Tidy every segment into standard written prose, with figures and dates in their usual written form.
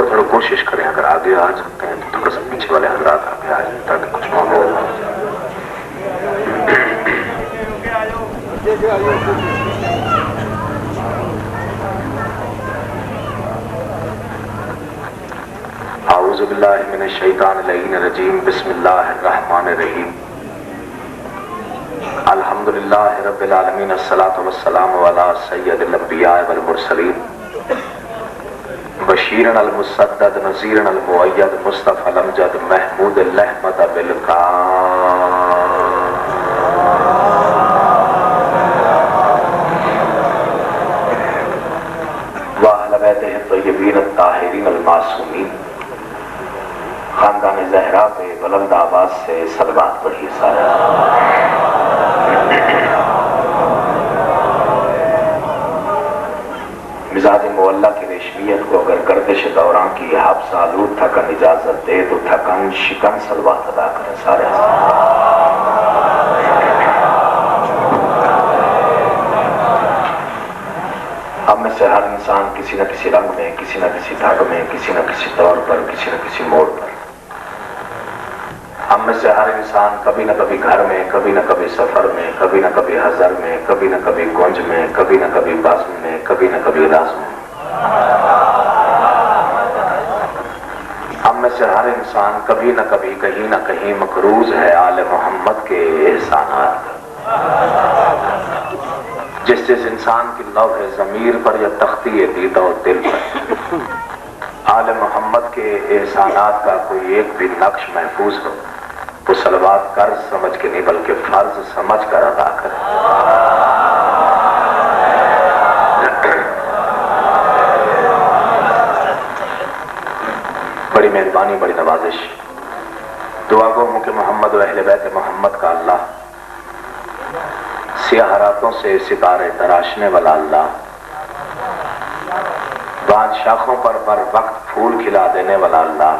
تھوڑا کوشش کریں، اگر آگے آ سکتے ہیں تو تھوڑا سا پیچھے والے حضرات آگے آ جائیں تاکہ کچھ ماحول ہو. اعوذ باللہ من الشیطان اللعین الرجیم. بسم اللہ الرحمن الرحیم. الحمدللہ رب العالمین. الصلاۃ والسلام علی سید الانبیاء والمرسلین. بشیرن المسدد نذیرن المؤید مصطفی الامجد محمود الرحمت بالکام. واہل بیتہ الطیبین الطاہرین المعصومین. خاندان زہرا پہ بلند آواز سے صلوات پڑھیے سارے. مزاج معلہ کی ریشمیت کو اگر گردش دوران کی حبس آلود تھکن اجازت دے تو تھکن شکن صلوات ادا کریں سارے. ہم میں سے ہر انسان کسی نہ کسی رنگ میں، کسی نہ کسی دھاگ میں، کسی نہ کسی طور پر، کسی نہ کسی موڑ پر. ہم میں سے ہر انسان کبھی نہ کبھی گھر میں، کبھی نہ کبھی سفر میں، کبھی نہ کبھی حضر میں، کبھی نہ کبھی گنج میں، کبھی نہ کبھی بزم میں، کبھی نہ کبھی راز میں. ہم میں سے ہر انسان کبھی نہ کبھی کہیں نہ کہیں مقروض ہے آل محمد کے احسانات کا. جس انسان کی لوح ضمیر پر یا تختی دیدہ و دل پر آل محمد کے احسانات کا کوئی ایک بھی نقش محفوظ ہو، وہ صلوات قرض سمجھ کے نہیں بلکہ فرض سمجھ کر ادا کرے. بڑی مہربانی، بڑی نوازش. دعا گو کہ محمد و اہل بیت محمد کا اللہ، سیاہ راتوں سے ستارے تراشنے والا اللہ، بعد شاخوں پر بر وقت پھول کھلا دینے والا اللہ،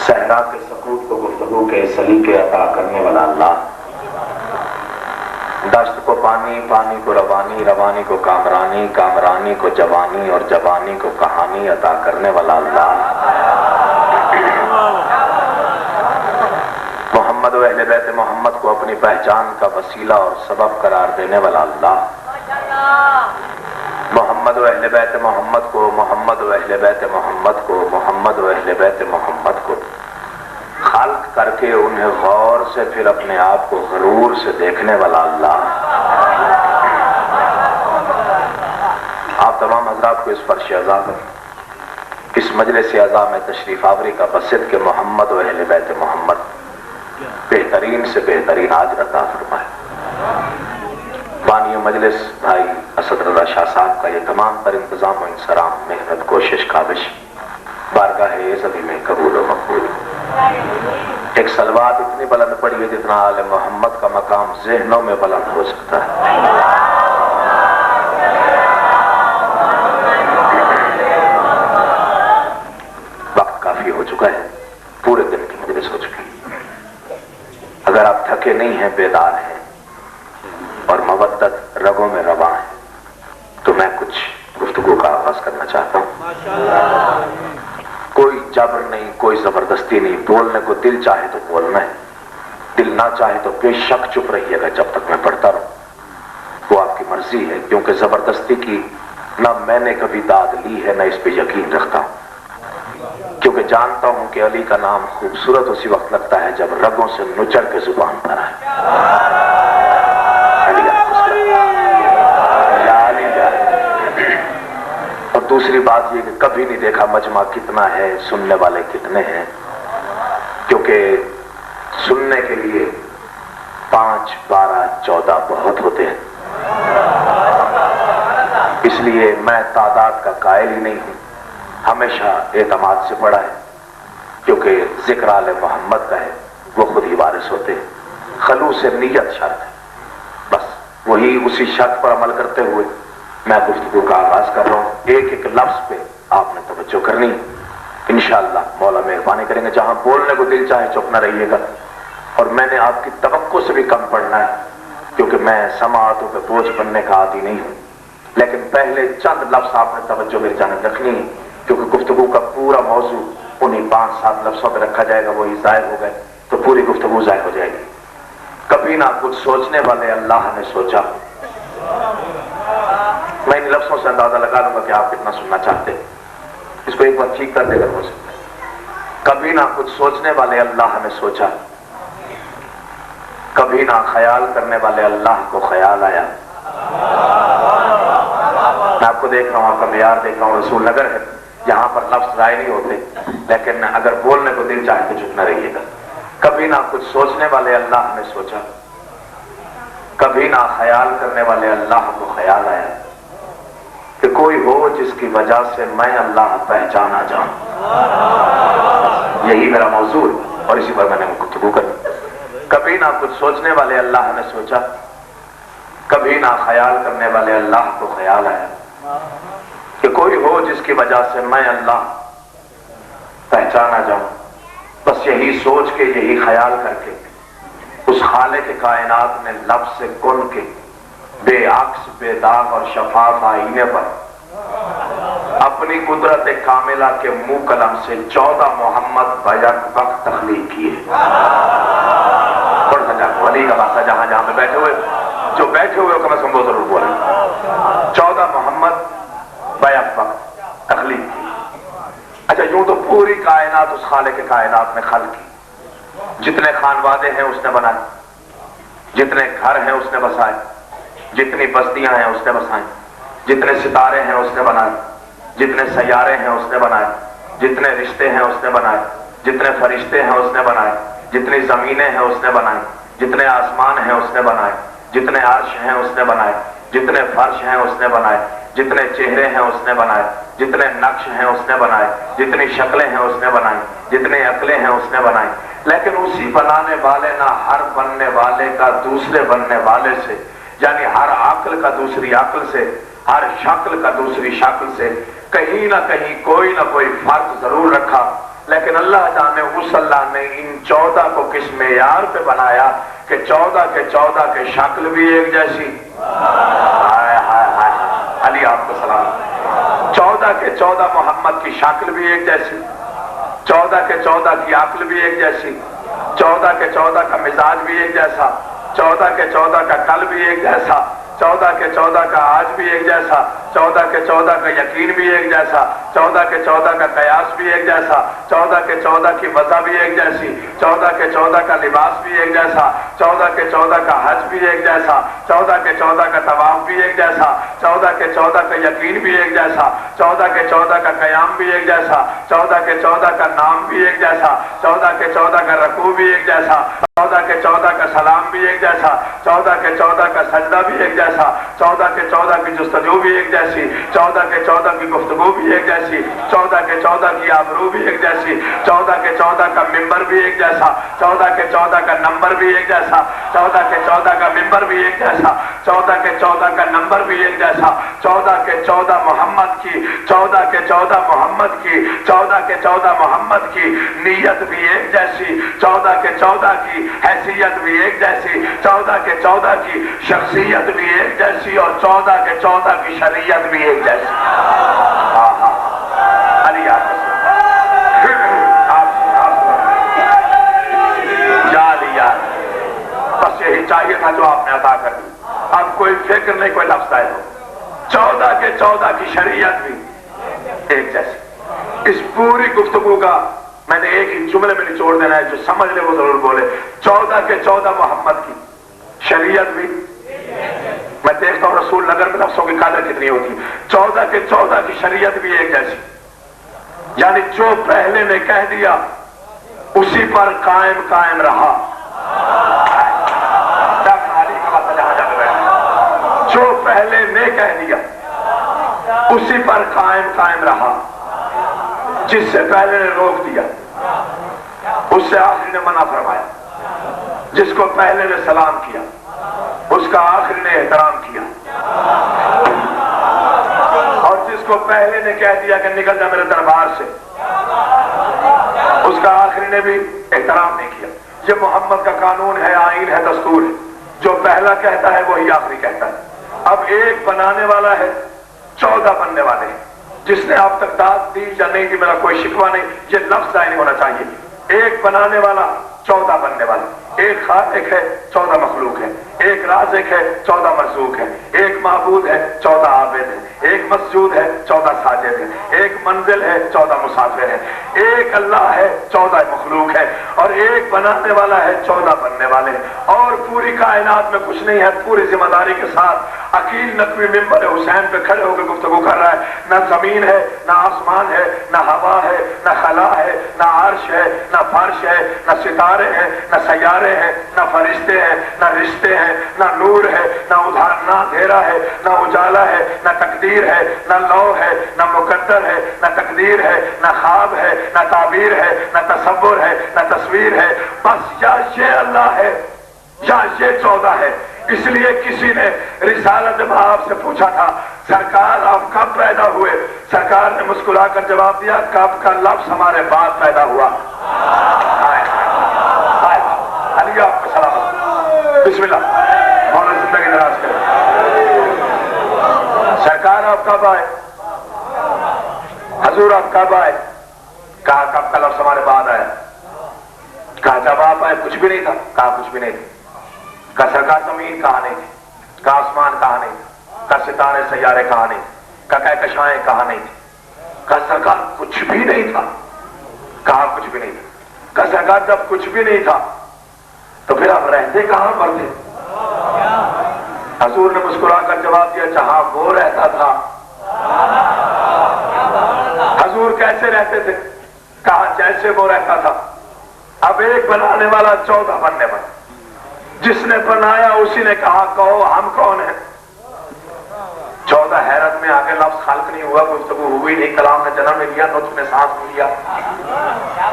صحرا کے سکوت کو گفتگو کے سلیقے عطا کرنے والا اللہ، دشت کو پانی، پانی کو روانی، روانی کو کامرانی، کامرانی کو جوانی اور جوانی کو کہانی عطا کرنے والا اللہ، محمد و اہل بیت محمد کو اپنی پہچان کا وسیلہ اور سبب قرار دینے والا اللہ، محمد و اہل بیت محمد کو، محمد و اہل بیت محمد کو، محمد و اہل بیت محمد کو خلق کر کے انہیں غور سے پھر اپنے آپ کو غرور سے دیکھنے والا اللہ. آپ تمام حضرات کو اس فرش عزا پر، اس مجلس عزا میں تشریف آوری کا بسط کہ محمد و اہل بیت محمد بہترین سے بہترین آج عطا فرمائے. بانی مجلس بھائی اسد رضا شاہ صاحب کا یہ تمام تر انتظام و انصرام، محنت، کوشش، کاوش بارگاہ عزتی میں قبول و مقبول. ایک صلوات اتنی بلند پڑی ہے جتنا آل محمد کا مقام ذہنوں میں بلند ہو سکتا ہے. وقت کافی ہو چکا ہے، پورے دن کی مجلس ہو چکی. اگر آپ تھکے نہیں ہیں، بیدار ہیں اور مودت رگوں میں رواں ہے تو میں کچھ گفتگو کا آغاز کرنا چاہتا ہوں. کوئی جبر نہیں، کوئی زبردستی نہیں. بولنے کو دل چاہے تو بولنا ہے، دل نہ چاہے تو بے شک چپ رہیے گا جب تک میں پڑھتا رہوں. وہ آپ کی مرضی ہے، کیونکہ زبردستی کی نہ میں نے کبھی داد لی ہے، نہ اس پہ یقین رکھتا ہوں. کیونکہ جانتا ہوں کہ علی کا نام خوبصورت اسی وقت لگتا ہے جب رگوں سے نچڑ کے زبان پر آئے. اور دوسری بات یہ کہ کبھی نہیں دیکھا مجمع کتنا ہے، سننے والے کتنے ہیں، کیونکہ سننے کے لیے 5، 12، 14 بہت ہوتے ہیں. اس لیے میں تعداد کا قائل ہی نہیں ہوں. ہمیشہ اعتماد سے پڑھا ہے، کیونکہ ذکر آل محمد کا ہے، وہ خود ہی وارث ہوتے ہیں. خلوص نیت شرط ہے، بس وہی اسی شرط پر عمل کرتے ہوئے میں گفتگو کا آغاز کر رہا ہوں. ایک ایک لفظ پہ آپ نے توجہ کرنی. انشاءاللہ مولا مہربانی کریں گے. جہاں بولنے کو دل چاہے چپ نہ رہیے گا، اور میں نے آپ کی توقع سے بھی کم پڑھنا ہے، کیونکہ میں سماعتوں پہ بوجھ بننے کا عادی نہیں ہوں. لیکن پہلے چند لفظ آپ نے توجہ میری جانب رکھنی ہے، کیونکہ گفتگو کا پورا موضوع انہی 5-7 لفظوں پہ رکھا جائے گا، وہی ظاہر ہو گئے تو پوری گفتگو ظاہر ہو جائے گی۔ کبھی نہ کچھ سوچنے والے اللہ نے سوچا۔ میں ان لفظوں سے اندازہ لگا لوں گا کہ آپ کتنا سننا چاہتے ہیں، اس کو ایک بار ٹھیک کر دے گا ہو سکتا ہے۔ کبھی نہ کچھ سوچنے والے اللہ نے سوچا، کبھی نہ خیال کرنے والے اللہ کو خیال آیا۔ میں آپ کو دیکھ رہا ہوں، آپ کا معیار دیکھ رہا ہوں، رسول نگر ہے، یہاں پر لفظ ضائع نہیں ہوتے، لیکن اگر بولنے کو دل چاہے تو چپ نہ رہیے گا۔ کبھی نہ کچھ سوچنے والے اللہ نے سوچا، کبھی نہ خیال کرنے والے اللہ کو خیال آیا کہ کوئی ہو جس کی وجہ سے میں اللہ پہچانا جاؤں۔ یہی میرا موضوع ہے اور اسی پر میں نے گفتگو کرنی۔ کبھی نہ کچھ سوچنے والے اللہ نے سوچا، کبھی نہ خیال کرنے والے اللہ کو خیال آیا کہ کوئی ہو جس کی وجہ سے میں اللہ پہچانا جاؤں۔ بس یہی سوچ کے، یہی خیال کر کے اس خالق کائنات نے لفظ سے کن کے بے عکس، بے داغ اور شفاف آئینے پر اپنی قدرت کاملہ کے منہ قلم سے 14 محمد بیک وقت تخلیق کیے۔ بڑھ سجا ولی کا بادشاہ جہاں جہاں پہ بیٹھے ہوئے، جو بیٹھے ہوئے کم از کم وہ ضرور بولیں، 14 محمد بیک وقت تخلیق کی۔ اچھا یوں تو پوری کائنات اس خالق کائنات نے خلق کی، جتنے خانوادے ہیں اس نے بنائے، جتنے گھر ہیں اس نے بسائے، جتنی بستیاں ہیں اس نے بسائیں، جتنے ستارے ہیں اس نے بنائے، جتنے سیارے ہیں اس نے بنائے، جتنے رشتے ہیں اس نے بنائے، جتنے فرشتے ہیں اس نے بنائے، جتنی زمینیں ہیں اس نے بنائے، جتنے آسمان ہیں اس نے بنائے، جتنے عرش ہیں اس نے بنائے، جتنے فرش ہیں اس نے بنائے، جتنے چہرے ہیں اس نے بنائے، جتنے نقش ہیں اس نے بنائے، جتنی شکلیں ہیں اس نے بنائی، جتنے عقلیں ہیں اس نے بنائی۔ لیکن اسی بنانے والے نہ ہر بننے والے کا دوسرے بننے والے سے، یعنی ہر عقل کا دوسری عقل سے، ہر شکل کا دوسری شکل سے کہیں نہ کہیں کوئی نہ کوئی فرق ضرور رکھا۔ لیکن اللہ جانے اس اللہ نے ان 14 کو کس معیار پہ بنایا کہ 14 کے 14 کے شکل بھی ایک جیسی۔ ہائے ہائے ہائے علی آپ کو سلام۔ 14 کے 14 محمد کی شکل بھی ایک جیسی، 14 کے 14 کی عقل بھی ایک جیسی، 14 کے 14 کا مزاج بھی ایک جیسا، 14 کے 14 کا کل بھی ایک جیسا، 14 کے 14 کا آج بھی ایک جیسا، 14 کے 14 کا یقین بھی ایک جیسا، 14 کے 14 کا قیاس بھی ایک جیسا، 14 کے 14 کی وضع بھی ایک جیسی، 14 کے 14 کا لباس بھی ایک جیسا، 14 کے 14 کا حج بھی ایک جیسا، 14 کے 14 کا طواف بھی ایک جیسا، 14 کے 14 کا یقین بھی ایک جیسا، 14 کے 14 کا قیام بھی ایک جیسا، 14 کے 14 کا نام بھی ایک جیسا، 14 کے 14 کا رکوع بھی ایک جیسا، 14 کے 14 کا سلام بھی ایک جیسا، 14 کے 14 کا سجدہ بھی ایک جیسا، 14 کے 14 کی جستجو بھی ایک جیسی، 14 کے 14 کی گفتگو بھی ایک جیسی، 14 کے 14 کی آبرو بھی ایک جیسی، 14 کے 14 کا ممبر بھی ایک جیسا، 14 کے 14 کا نمبر بھی ایک جیسا، 14 کے 14 کا ممبر بھی ایک جیسا، 14 کے 14 کا نمبر بھی ایک جیسا، 14 کے 14 محمد کی، 14 کے 14 محمد کی، 14 کے 14 محمد کی نیت بھی ایک جیسی، 14 کے 14 کی حیثیت بھی ایک جیسی، 14 کے 14 کی شخصیت بھی ایک جیسی، اور 14 کے 14 کی شریعت بھی ایک جیسی۔ علی بس یہی چاہیے تھا جو آپ نے عطا کر دی۔ اب کوئی فکر نہیں، کوئی لفظ آئے ہو، 14 کے 14 کی شریعت بھی ایک جیسی۔ اس پوری گفتگو کا میں نے ایک ہی جملے میں نچوڑ دینا ہے، جو سمجھ لے وہ ضرور بولے۔ 14 کے 14 محمد کی شریعت بھی، میں دیکھتا ہوں رسول نگر میں لفظوں کی قدر کتنی ہوتی، 14 کے 14 کی شریعت بھی ایک جیسی، یعنی جو پہلے نے کہہ دیا اسی پر قائم قائم رہا۔ جو پہلے نے کہہ دیا اسی پر قائم قائم رہا، جس سے پہلے نے روک دیا اس سے آخری نے منع فرمایا، جس کو پہلے نے سلام کیا اس کا آخری نے احترام کیا، اور جس کو پہلے نے کہہ دیا کہ نکل جا میرے دربار سے اس کا آخری نے بھی احترام نہیں کیا۔ یہ محمد کا قانون ہے، آئین ہے، دستور ہے، جو پہلا کہتا ہے وہی آخری کہتا ہے۔ اب ایک بنانے والا ہے، 14 بننے والے ہیں. جس نے آپ تک داد دی یا نہیں دی میرا کوئی شکوہ نہیں، یہ لفظ ضائع نہیں ہونا چاہیے. ایک بنانے والا، 14 بننے والا. ایک خالق ہے، 14 مخلوق ہے. ایک رازق ہے، 14 مرزوق ہے. ایک معبود ہے، 14 عابد ہے. ایک مسجود ہے، 14 ساجد ہے. ایک منزل ہے، 14 مسافر ہے. ایک اللہ ہے، 14 مخلوق ہے. اور ایک بنانے والا ہے، 14 بننے والے ہیں. اور پوری کائنات میں کچھ نہیں ہے. پوری ذمہ داری کے ساتھ عقیل نقوی ممبر حسین پہ کھڑے ہو کے گفتگو کر رہا ہے. نہ زمین ہے، نہ آسمان ہے، نہ ہوا ہے، نہ خلا ہے، نہ عرش ہے، نہ فرش ہے، نہ ستارے ہیں، نہ سیارے ہیں، نہ فرشتے ہیں، نہ رشتے ہیں، نہ نور ہے، نہ اندھیرا ہے، نہ اجالا ہے، نہ تقدیر ہے، نہ لوح ہے، نہ مقدر ہے، نہ تقدیر ہے، نہ خواب ہے، نہ تعبیر ہے، نہ تصور ہے، نہ تصویر ہے. بس یا یہ اللہ ہے یا یہ 14 ہے. اس لیے کسی نے رسالت میں آپ سے پوچھا تھا سرکار آپ کب پیدا ہوئے؟ سرکار نے مسکرا کر جواب دیا کب کا لفظ ہمارے بعد پیدا ہوا. علی آپ کو سلام. بسم اللہ. مولانا زندگی دراز کریں. سرکار آپ کب آئے؟ حضور آپ کب آئے؟ کہا کب کا لفظ ہمارے بعد آیا. کہا جب آپ آئے کچھ بھی نہیں تھا. کہا کچھ بھی نہیں تھا. کہا سرکار زمین کہاں نہیں تھی. کہا آسمان کہاں نہیں تھی. کہا ستارے سیارے کہاں نہیں تھے. کہا کہکشائیں کہاں نہیں تھی. کہا سرکار کچھ بھی نہیں تھا. کہا کچھ بھی نہیں تھا. کہا سرکار جب کچھ بھی نہیں تھا تو پھر آپ رہتے کہاں پر تھے؟ حضور نے مسکرا کر جواب دیا جہاں وہ رہتا تھا. حضور کیسے رہتے تھے؟ کہا جیسے وہ رہتا تھا. اب ایک بنانے والا 14 بننے والا. جس نے بنایا اسی نے کہا کہو ہم کون ہیں. 14 حیرت میں آگے لفظ خلق نہیں ہوا، گفتگو ہوئی نہیں، کلام نے جنم لیا، نطق نے سانس لیا.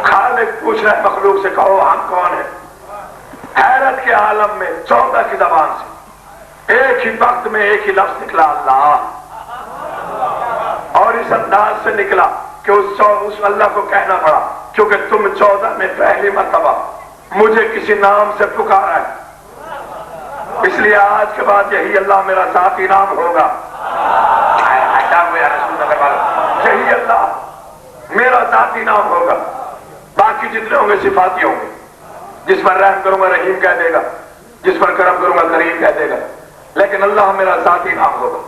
خالق پوچھ رہے مخلوق سے کہو ہم کون ہیں. حیرت کے عالم میں 14 کی زبان سے ایک ہی وقت میں ایک ہی لفظ نکلا اللہ. اور اس انداز سے نکلا کہ اس اللہ کو کہنا پڑا کیونکہ تم 14 میں پہلی مرتبہ مجھے کسی نام سے پکارا ہے. اس لیے آج کے بعد یہی اللہ میرا ذاتی نام ہوگا. یہی اللہ میرا ذاتی نام ہوگا. باقی جتنے ہوں گے صفاتی ہوں گے. جس پر رحم کروں گا رحیم کہہ دے گا، جس پر کرم کروں گا کریم کہہ دے گا. لیکن اللہ میرا ذاتی نام ہوگا.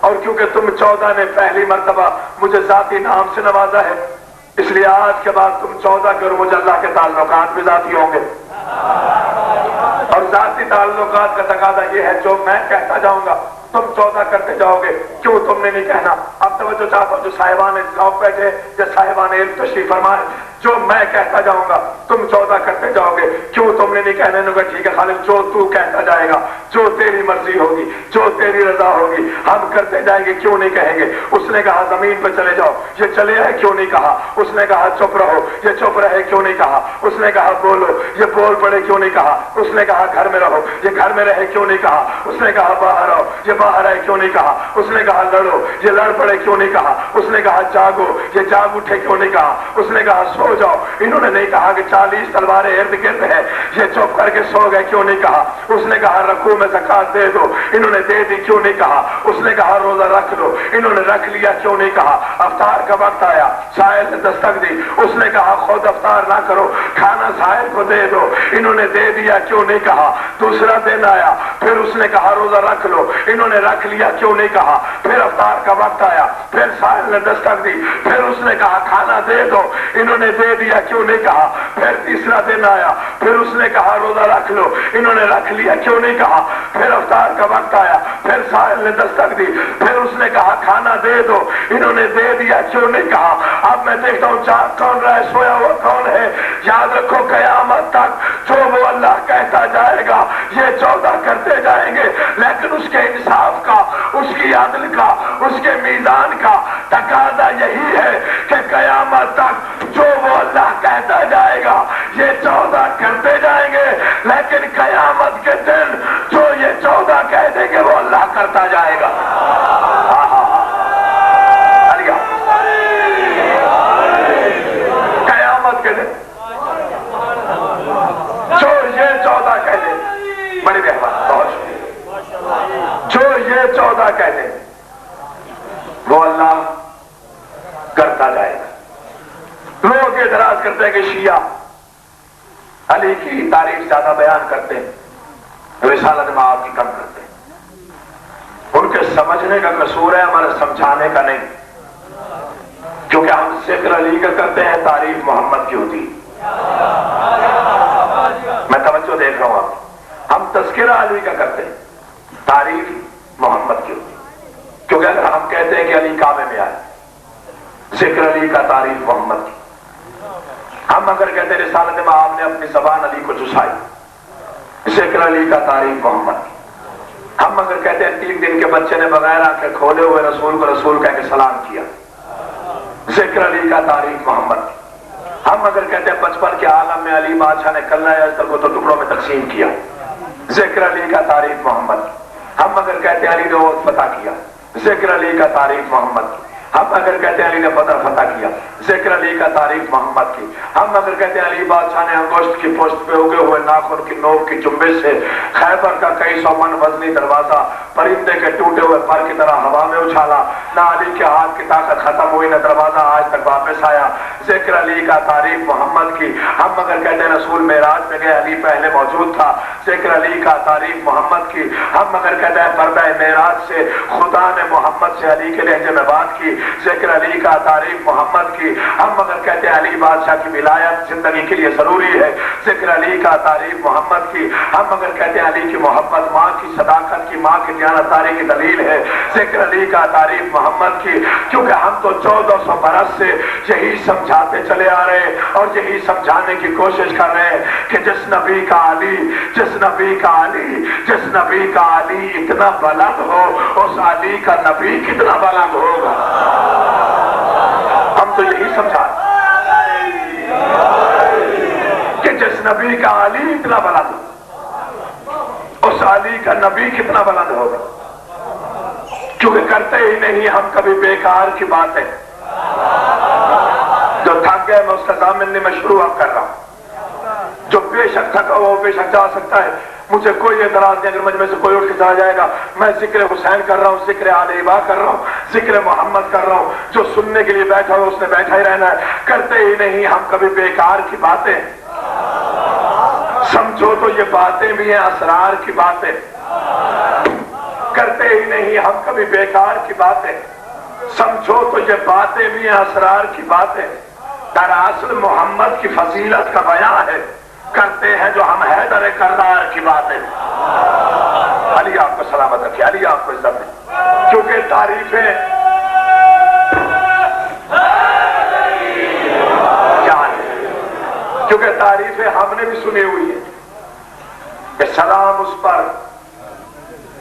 اور کیونکہ تم 14 نے پہلی مرتبہ مجھے ذاتی نام سے نوازا ہے اس لیے آج کے بعد تم 14 کے اور مجھے اللہ کے تعلقات بھی ذاتی ہوں گے. اور ذاتی تعلقات کا تقاضا یہ ہے جو میں کہتا جاؤں گا تم 14 کرتے جاؤ گے. کیوں تم نے نہیں کہنا؟ اب توجہ چاہتا ہوں جو صاحبان ذوق بیٹھے یا صاحبان علم تشریف فرمائے جو میں کہتا جاؤں گا تم 14 کرتے جاؤ گے. کیوں تم نے نہیں کہنے نے کہا ٹھیک ہے خالد جو تو کہتا جائے گا، جو تیری مرضی ہوگی، جو تیری رضا ہوگی ہم کرتے جائیں گے. کیوں نہیں کہیں گے؟ اس نے کہا زمین پہ چلے جاؤ، یہ چلے آئے کیوں نہیں کہا؟ اس نے کہا چپ رہو، یہ چپ رہے کیوں نہیں کہا؟ اس نے کہا بولو، یہ بول پڑے کیوں نہیں کہا؟ اس نے کہا گھر میں رہو، یہ گھر میں رہے کیوں نہیں کہا؟ اس نے کہا باہر آؤ، یہ باہر آئے کیوں نہیں کہا؟ اس نے کہا لڑو، یہ لڑ پڑے کیوں نہیں کہا؟ اس نے کہا جاگو، یہ جاگ اٹھے کیوں نہیں کہا؟ اس نے کہا سو جاؤ. انہوں نے نہیں کہا کہ 40 تلواریں ارد گرد ہے یہ چپ کر کے سو گئے کیوں نہیں کہا؟ اس نے کہا رکوع میں زکات دے دو، انہوں نے دے دی کیوں نہیں کہا؟ اس نے کہا روزہ رکھ لو، انہوں نے رکھ لیا کیوں نہیں کہا؟ افطار کا وقت آیا، سائل نے دستک دی، اس نے کہا خود افطار نہ کرو، کھانا سائل کو دے دو، انہوں نے دے دیا کیوں نہیں کہا؟ دوسرا دن آیا، پھر اس نے کہا روزہ رکھ لو، انہوں نے رکھ لیا کیوں نہیں کہا؟ پھر افطار کا وقت آیا، پھر سائل نے دستک دی، پھر اس نے کہا کھانا دے دو، انہوں نے دے دیا کیوں نہیں کہا؟ پھر تیسرا دن آیا، پھر اس نے کہا روزہ رکھ لو، انہوں نے رکھ لیا کیوں نہیں کہا؟ پھر افطار کا وقت آیا، پھر سائل نے دستک دی، پھر اس نے کہا کھانا دے دو، انہوں نے دے دیا کیوں نہیں کہا؟ اب میں دیکھتا ہوں جاگ کون رہا ہے، سویا ہوا کون ہے؟ یاد رکھو قیامت تک جو وہ اللہ کہتا جائے گا یہ 14 کرتے جائیں گے. لیکن اس کے انصاف کا، اس کی عدل کا، اس کے میزان کا تقاضا یہی ہے کہ قیامت تک جو وہ اللہ کہتا جائے گا یہ 14 کرتے جائیں گے. لیکن قیامت کے دن جو یہ 14 کہہ دیں گے وہ اللہ کرتا جائے گا. قیامت کے دن جو یہ 14 کہہ دیں، بڑی مہربانی، بہت شکریہ، جو یہ 14 सौदा कहते हैं, वो अल्लाह करता जाएगा। लोग एतराज करते हैं कि शिया अली की तारीफ ज्यादा बयान करते हैं, रिसालत मआब की कम करते हैं। उनके समझने का कसूर है, हमारे समझाने का नहीं, क्योंकि हम जिक्र अली का करते हैं, तारीफ मोहम्मद की होती। मैं तवज्जो देख रहा हूं आप, हम तज़किरा अली का करते हैं, तारीफ मोहम्मद की होती। क्योंकि अगर हम कहते हैं कि अली काबे में आए, जिक्र अली का तारीफ मोहम्मद की। हम अगर कहते हैं रिसालत मआब ने अपनी ज़बान अली को चुसाई, जिक्र अली का तारीफ मोहम्मद की। हम अगर कहते हैं 3 दिन के बच्चे ने बगैर आंखें खोले हुए रसूल को रसूल कह के सलाम किया, जिक्र अली का तारीफ मोहम्मद की। हम अगर कहते हैं 55 के आलम में अली बादशाह ने कल्ला अज़्ज़र को तो टुकड़ों में तकसीम किया, जिक्र अली का तारीफ मोहम्मद की। हम अगर कहते हैं अली ने वो फतह किया, जिक्र अली का तारीफ मोहम्मद की। हम अगर कहते हैं अली ने बदर फतह किया, जिक्र अली का तारीफ मोहम्मद की। हम अगर कहते हैं अली बादशाह ने अंगुष्ठ की पोस्ट पे उगे हुए नाखून की नोक की जुम्बे से खैबर का कई 100 मन वजनी दरवाजा परिंदे के टूटे हुए पर की तरह हवा में उछाला, ना अली के हाथ की ताकत खत्म हुई, ना दरवाजा आज तक वापस आया, जिक्र अली का तारीफ मोहम्मद की। हम अगर कहते हैं रसूल मेराज में गए, अली पहले मौजूद था, जिक्र अली का तारीफ मोहम्मद की। हम अगर कहते हैं पर्दा मेराज से खुदा ने मोहम्मद से अली के लहजे में बात की, जिक्र अली का तारीफ मोहम्मद की। हम अगर कहते हैं अली बादशाह की विलायत जिंदगी के लिए जरूरी है, जिक्र अली का तारीफ मोहम्मद की। हम अगर कहते हैं अली की मोहब्बत माँ की सदाकत की, माँ की दयानतदारी की दलील है, जिक्र अली का तारीफ मोहम्मद की। क्योंकि हम तो 1400 बरस से यही समझाते चले आ रहे हैं और यही समझाने की कोशिश कर रहे हैं कि जिस नबी का अली, जिस नबी का अली, जिस नबी का अली इतना बुलंद हो, उस अली का नबी कितना बुलंद होगा। हम तो यही समझा कि जिस नबी का अली इतना बुलंद हो, उस अली का नबी कितना बुलंद होगा। क्योंकि करते ही नहीं हम कभी बेकार की बातें। जो थक गए मैं उसका दामन में शुरू अब कर रहा हूं। जो बेशक थका वो बेशक जा सकता है, मुझे कोई एतराज नहीं अगर मजमे से कोई उठ के चला जाएगा। मैं जिक्र हुसैन कर रहा हूँ, जिक्र आले इबा कर रहा हूँ, जिक्र मोहम्मद कर रहा हूँ। जो सुनने के लिए बैठा हो उसने बैठा ही रहना है। करते ही नहीं हम कभी बेकार की बातें। समझो तो ये बातें भी हैं असरार की बातें। करते ही नहीं हम कभी बेकार की बातें। समझो तो ये बातें भी हैं असरार की बातें। दरअसल मोहम्मद की फजीलत का बयान है, करते हैं जो हम हैदर करदार की बातें। अली आपको सलामत रखे, अली आपको इज्जत दे। क्योंकि तारीफें क्या है, क्योंकि तारीफें हमने भी सुनी हुई है कि सलाम उस पर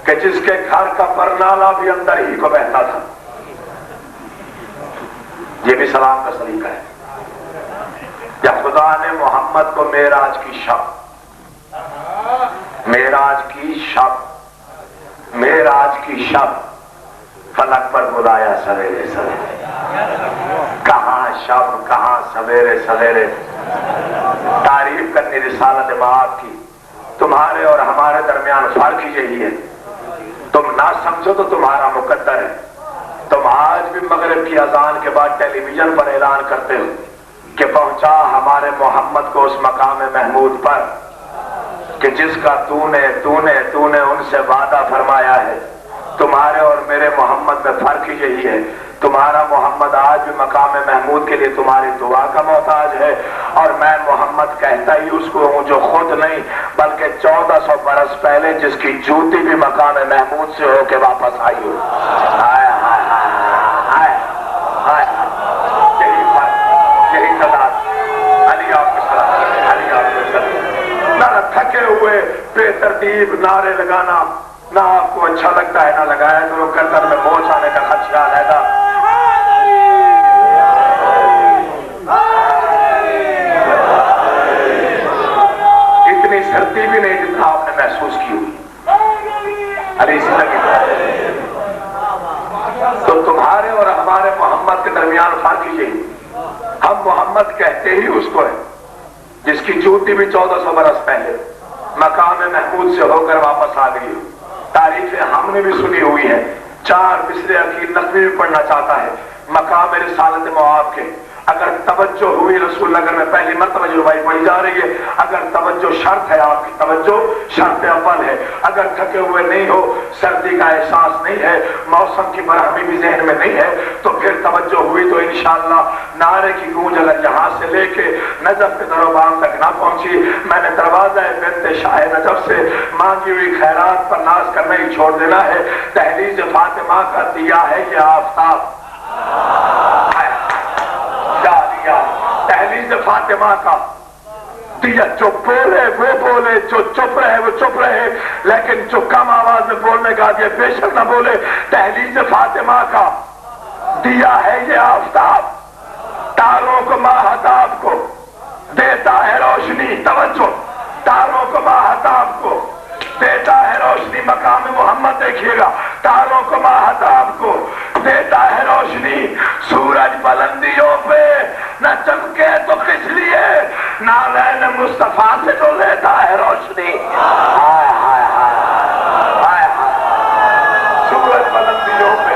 कि जिसके घर का परनाला भी अंदर ही को बहता था। ये भी सलाम का सलीका है। या खुदा ने मोहम्मद को मेराज की शब, मेराज की शब, मेराज की शब फलक पर बुलाया सवेरे सवेरे। कहां शब कहां सवेरे सवेरे। तारीफ करनी रिसालत मआब की। तुम्हारे और हमारे दरमियान फर्क ही यही है, तुम ना समझो तो तुम्हारा मुकद्दर है। तुम आज भी मगरिब की अजान के बाद टेलीविजन पर ऐलान करते हो कि पहुंचा हमारे मोहम्मद को उस मकाम महमूद पर कि जिसका तूने तूने तूने उनसे वादा फरमाया है। तुम्हारे और मेरे मोहम्मद में फर्क ही यही है, तुम्हारा मोहम्मद आज भी मकाम महमूद के लिए तुम्हारी दुआ का मोहताज है, और मैं मोहम्मद कहता ही उसको हूं जो खुद नहीं बल्कि 1400 बरस पहले जिसकी जूती भी मकाम महमूद से होके वापस आई हो। हाय हाय हाय हाय, यही फर्क, यही तदाद। अली आपको सलाम, अली आपको सलाम। ना थके हुए बेतरतीब नारे लगाना, ना आपको अच्छा लगता है ना लगाया करो, गर्दन में मोच आने का खदशा रहेगा। इतनी सर्दी भी नहीं जितना आपने महसूस की हुई। अरे इसी लगी तो तुम्हारे और हमारे मोहम्मद के दरमियान फर्क ही यही, हम मोहम्मद कहते ही उसको है जिसकी जूती भी 1400 बरस पहले मकाम महमूद से होकर वापस आ गई हो। तारीफें हमने भी सुनी हुई है 4 मिसरे अकील नकवी में पढ़ना चाहता है मकाम रिसालत मवाब के। अगर तवज्जो हुई रसूल नगर में पहली मरतबा जुबाई पढ़ी जा रही है, अगर तवज्जो शर्त है, आपकी तवज्जो शर्त अव्वल है। अगर थके हुए नहीं हो, सर्दी का एहसास नहीं है, मौसम की बरहमी भी जहन में नहीं है, तो फिर तवज्जो हुई तो इंशाअल्लाह नारे की गूंज अगर यहाँ से लेके नजफ के दरोबान तक ना पहुंची, मैंने दरवाजा बिन्ते शाह नजफ से मांगी हुई खैरात पर नाज करना ही छोड़ देना है। दहलीज फातिमा का दिया है ये आफताब, दहलीज फातिमा का दिया। जो बोले वो बोले, जो चुप रहे वो चुप रहे, लेकिन जो कम आवाज में बोलने का दिया बेशक न बोले। दहलीज फातिमा का दिया है ये आफताब, तारों को माहताब को देता है रोशनी। तवज्जो, तारों को माहताब को देता है रोशनी। मकाम मोहम्मद देखिएगा, तारों को माहताब को देता है रोशनी। सूरज बुलंदियों पे न चमके तो किस लिए, नालैन मुस्तफा से तो लेता है रोशनी। हाय हाय हाय हाय हाय, सूरज बुलंदियों पे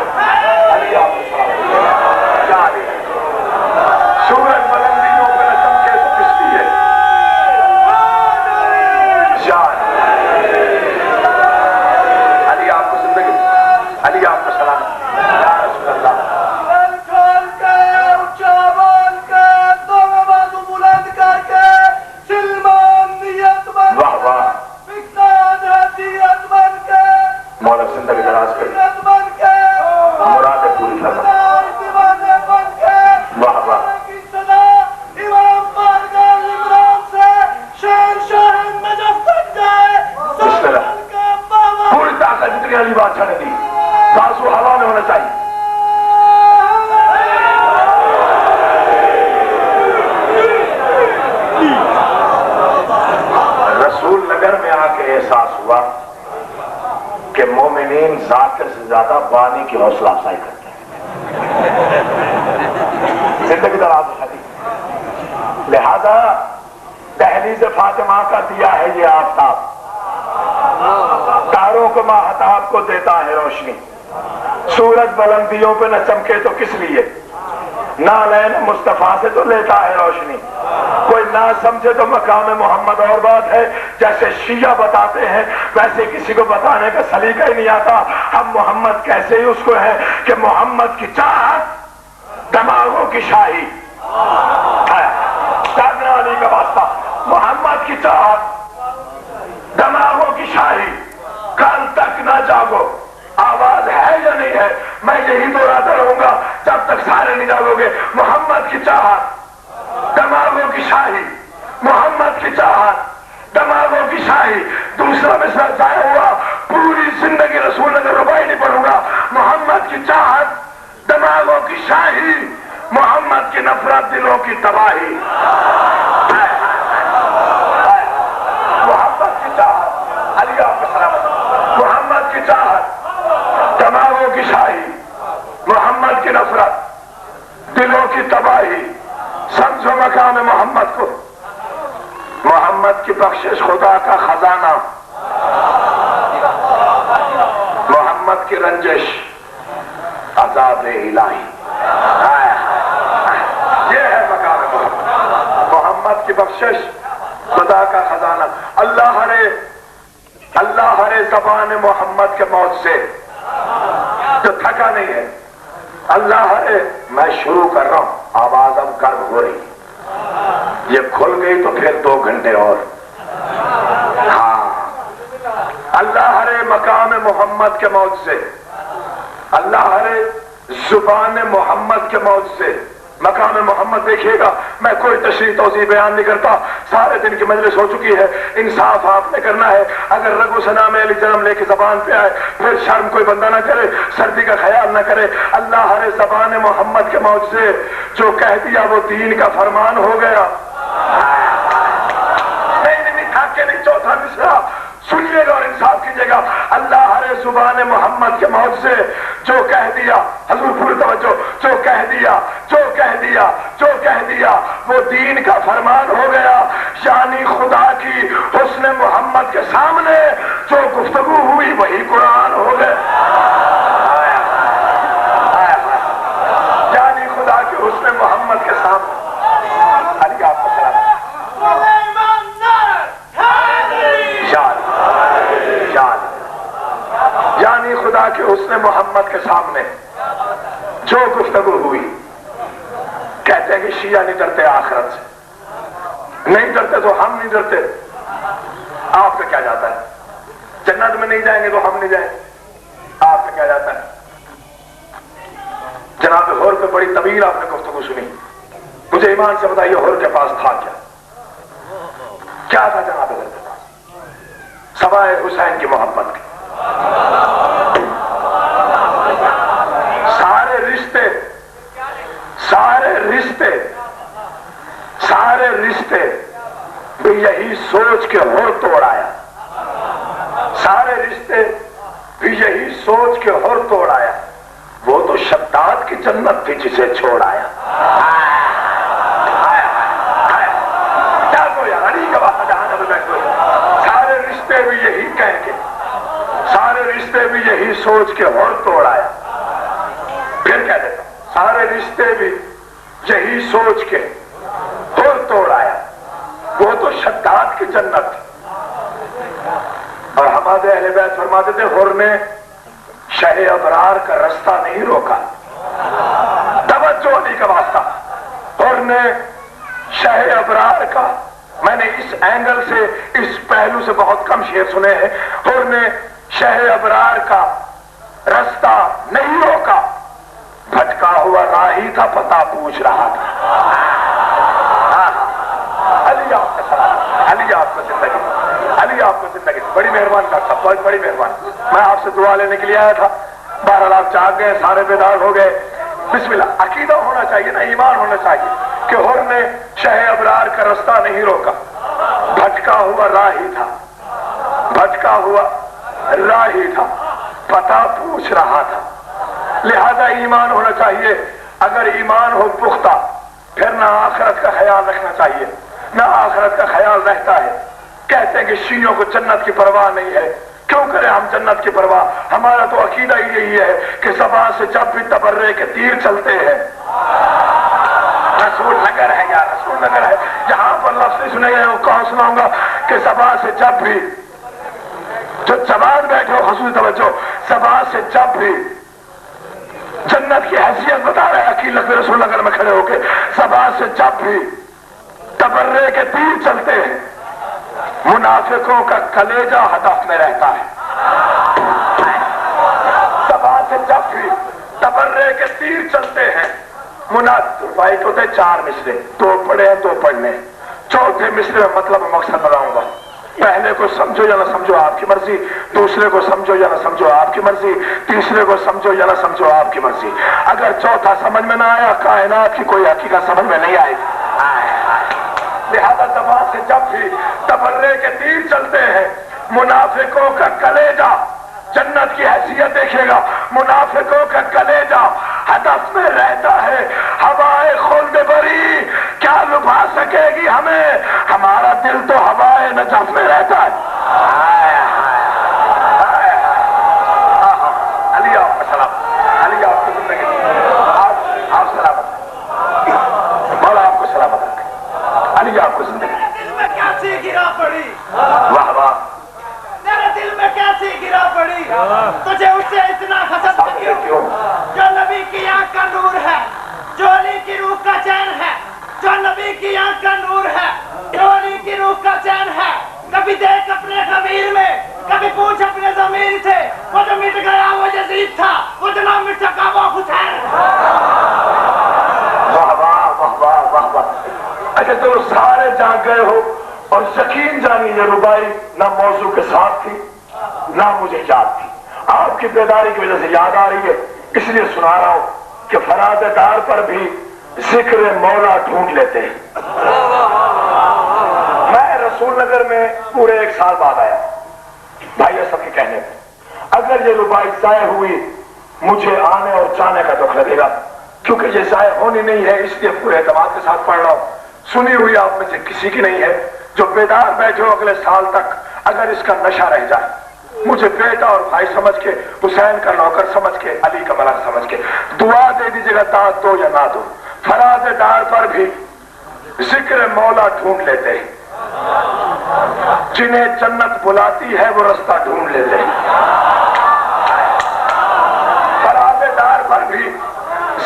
सूरज बुलंदियों पे न चमके तो किस लिए, अली आपको जिंदगी, अली आपको सलाम। मौला जिंदगी दराज कर, मुरादें पूरी फरमा। वाह वाह, पूरी ताकत जितनी अली बादशाह ने दी, बाजू हवा में होना चाहिए। रसूल नगर में आके एहसास हुआ कि मोमिनीन जाकिर से ज्यादा बानी की हौसला अफजाई करते हैं। जिंदगी दराज है, लिहाजा दहलीज फातिमा का दिया है ये आफताब, तारों को माहताब को देता है रोशनी। सूरज बुलंदियों पे न चमके तो किस लिए, नालैन मुस्तफा से तो लेता है रोशनी। कोई ना समझे तो मकाम मोहम्मद और बात है, जैसे शिया बताते हैं वैसे किसी को बताने का सलीका ही नहीं आता। हम मोहम्मद कैसे ही उसको है कि मोहम्मद की चाहत दमागों की शाही है, जागने वाली का वास्ता। मोहम्मद की चाहत दमागों की शाही, कल तक ना जागो, आवाज है या नहीं है, मैं यही दोहराता रहूंगा जब तक सारे नहीं जागोगे। मोहम्मद की चाहत दमागों की शाही, मोहम्मद की चाहत दमागों की शाही। दूसरा मिसरा जाया हुआ, पूरी जिंदगी रसूल नगर रुबाई नहीं पढ़ूंगा। मोहम्मद की चाहत दमागों की शाही, मोहम्मद की नफरत दिलों की तबाही। मोहम्मद की चाहत, अली आपको सलामत, मोहम्मद की चाहत दमागों की शाही, मोहम्मद की नफरत दिलों की तबाही। समझो मकाम मोहम्मद को, मोहम्मद की बख्शिश खुदा का खजाना, मोहम्मद की रंजिश अज़ाब इलाही। ये है मकाम मोहम्मद, मोहम्मद की बख्शिश खुदा का खजाना। अल्लाह हरे ज़बान मोहम्मद के मौत से जो थका नहीं है, अल्लाह हरे मैं शुरू कर रहा हूं, आवाज अब गर्म हो रही, ये खुल गई तो फिर 2 घंटे और। हाँ, अल्लाह हरे मकाम मोहम्मद के मौत से, अल्लाह हरे जुबान मोहम्मद के मौत से। मकाम मोहम्मद देखिएगा, मैं कोई तशरीह तौज़ीह बयान नहीं करता, सारे दिन की मजलिस हो चुकी है, इंसाफ आपने करना है। अगर रगो सना में अली जन्म लेके जबान पे आए फिर शर्म कोई बंदा ना करे, सर्दी का ख्याल ना करे। अल्लाह हरे ज़बान मोहम्मद के मौत से जो कह दिया वो दीन का फरमान हो गया। नहीं था के नहीं, चौथा मिसरा सुनिएगा और इंसाफ कीजिएगा। अल्लाह हरे जुबान मोहम्मद के मौत से जो कह दिया, हजूर पूरी तवज्जो, जो कह दिया वो दीन का फरमान हो गया। यानी खुदा की हुस्न मोहम्मद के सामने जो गुफ्तगू हुई वही कुरान हो गया। सामने जो गुफ्तगू हुई, कहते हैं कि शिया नहीं डरते आखिरत से, नहीं डरते तो हम नहीं डरते। आप पे क्या जाता है? जन्नत में नहीं जाएंगे तो हम नहीं जाएंगे, आप पे क्या जाता है? जनाब होर पे बड़ी तवील आपने गुफ्तगू सुनी, मुझे ईमान से बताइए होर के पास था क्या? क्या था जनाब होर के पास? सवाए हुसैन की मोहब्बत की। सारे रिश्ते भी यही सोच के होर तोड़ आया, सारे रिश्ते भी यही सोच के होर तोड़ आया। वो तो शद्दाद की जन्नत थी जिसे छोड़ आया। क्या गोया अली का बात जहां में बैठे, सारे रिश्ते भी यही कहेंगे, सारे रिश्ते भी यही सोच के होर तोड़ आया। फिर कह देता सारे रिश्ते भी यही सोच के होर तोड़ आया। वो तो शद्दाद की जन्नत थी। और हमारे अहले बैत फरमाते थे होर ने शाह अबरार का रास्ता नहीं रोका। तवज्जो अली का वास्ता, होर ने शाह अबरार का, मैंने इस एंगल से, इस पहलू से बहुत कम शेर सुने हैं। होर ने शाह अबरार का रास्ता नहीं रोका, भटका हुआ राही था, पता पूछ रहा था। अली आपका सलाम, अली आपको जिंदगी, अली आपको जिंदगी। बड़ी मेहरबानी डॉक्टर साहब, बहुत बड़ी मेहरबानी। मैं आपसे दुआ लेने के लिए आया था, 12 लाख जाग गए, सारे बेदार हो गए। बिस्मिल्लाह, अकीदा होना चाहिए ना, ईमान होना चाहिए कि होर ने शाह अबरार का रास्ता नहीं रोका, भटका हुआ राही था, भटका हुआ राही था, पता पूछ रहा था। लिहाजा ईमान होना चाहिए। अगर ईमान हो पुख्ता, फिर ना आखिरत का ख्याल रखना चाहिए, ना आखिरत का ख्याल रहता है। कहते हैं कि शियों को जन्नत की परवाह नहीं है। क्यों करें हम जन्नत की परवाह? हमारा तो अकीदा ही यही है कि ज़बान से जब भी तबर्रे के तीर चलते हैं, रसूल नगर है यार, रसूल नगर है, जहां पर लफ्ज़ नहीं सुने गए वो कौन सुनाऊंगा कि ज़बान से जब भी, जो जबान बैठे हो खसूस तवज्जो, ज़बान से जब भी जन्नत की हैसियत बता रहे हैं अकील नकवी रसूल नगर में खड़े होके, ज़बान से जब भी तबर्रे के तीर चलते हैं, मुनाफिकों का कलेजा हदफ में रहता है। ज़बान से जब भी तबर्रे के तीर चलते हैं, मुनाफिक होते 4 मिसरे, 2 पढ़े हैं 2 पढ़ने, चौथे मिसरे में मतलब मकसद बताऊंगा। पहले को समझो या ना समझो आपकी मर्जी, दूसरे को समझो या ना समझो आपकी मर्जी, तीसरे को समझो या ना समझो आपकी मर्जी। अगर चौथा समझ में ना आया, कायनात की कोई हकीकत समझ में नहीं आएगी। लिहाजा ज़बान से जब भी तबर्रे के तीर चलते हैं, मुनाफिकों का कलेजा जन्नत की हैसियत देखेगा, मुनाफिकों का कलेजा हदफ में रहता है। हवाए खुल्द बरी क्या लुभा सकेगी हमें, हमारा दिल तो हवाए नजफ में रहता है। अली आपका सलाम, अली आपकी जिंदगी, आप सलामत, मौला आपको सलामत रखे, अली आपको जिंदगी। दिल में कैसी गिरा पड़ी, वाह वाह, तेरे दिल में कैसी गिरा पड़ी, तुझे उससे इतना हसद क्यों? जो नबी की आंख का नूर है, जो अली की रूह का चैन है, जो नबी की आंख का नूर है, जो अली की रूह का चैन है। कभी देख अपने ज़मीर में, कभी पूछ अपने ज़मीर से, वो जो मिट गया वो यजीद था, वो जो ना मिट सका वो हुसैन। वाह वाह वाह वाह वाह वाह। अच्छा चलो सारे जाग गए हो, और यकीन जानिए ये रुबाई ना मौजू के साथ थी ना मुझे याद थी, आपकी बेदारी की वजह से याद आ रही है, इसलिए सुना रहा हूं कि फरादेदार पर भी जिक्र मौला ढूंढ लेते हैं। मैं रसूल नगर में पूरे 1 साल बाद आया भाई सबके कहने पे। अगर ये रुबाई जाय हुई, मुझे आने और जाने का दुख लगेगा, क्योंकि ये जाय होनी नहीं है, इसलिए पूरे एतमाद के साथ पढ़ रहा हूं। सुनी हुई आप में से किसी की नहीं है, जो बेदार बैठे हो अगले साल तक, अगर इसका नशा रह जाए, मुझे बेटा और भाई समझ के, हुसैन का नौकर समझ के, अली का मलक समझ के दुआ दे दीजिएगा, दाद दो या ना दो। फरादेदार पर भी जिक्र मौला ढूंढ लेते हैं, जिन्हें जन्नत बुलाती है वो रास्ता ढूंढ लेते हैं। भी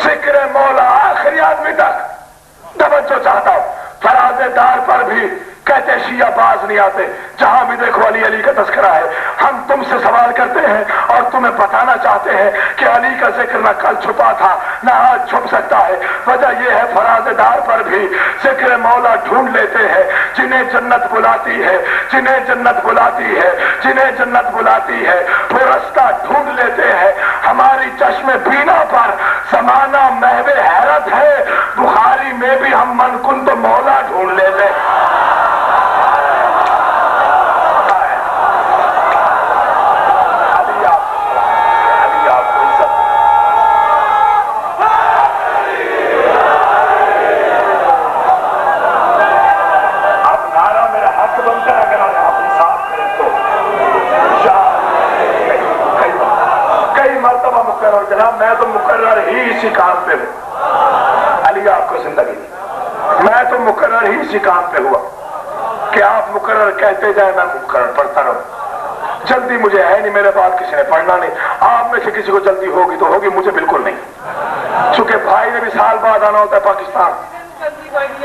जिक्र मौला आखिरी आदमी तक तवज्जो चाहता हूं। फराज़े दार पर भी कहते शिया बाज नहीं आते, जहां भी देखो अली अली का तस्करा है। हम तुमसे सवाल करते हैं और तुम्हें बताना चाहते हैं कि अली का जिक्र न कल छुपा था न आज छुप सकता है। वजह यह है फराज़े दार पर भी जिक्र मौला ढूंढ लेते हैं। जिन्हें जन्नत बुलाती है, जिन्हें जन्नत बुलाती है, जिन्हें जन्नत बुलाती है, वो रास्ता ढूंढ लेते हैं। हमारी चश्मे बीना पर जमाना महवे हैरत है, बुखारी में भी हम मनकुन तो मौला ढूंढ लेते हैं। मैं तो मुकर्रर ही इसी काम पे हूं। अली आपको जिंदगी, मैं तो मुकर्रर ही इसी काम पे हुआ कि आप मुकर्रर कहते जाए, मैं मुकर्रर पढ़ता रहूं। जल्दी मुझे है नहीं, मेरे बाद किसी ने पढ़ना नहीं। आप में से किसी को जल्दी होगी तो होगी, मुझे बिल्कुल नहीं। चूंकि भाई ने भी साल बाद आना होता है पाकिस्तान।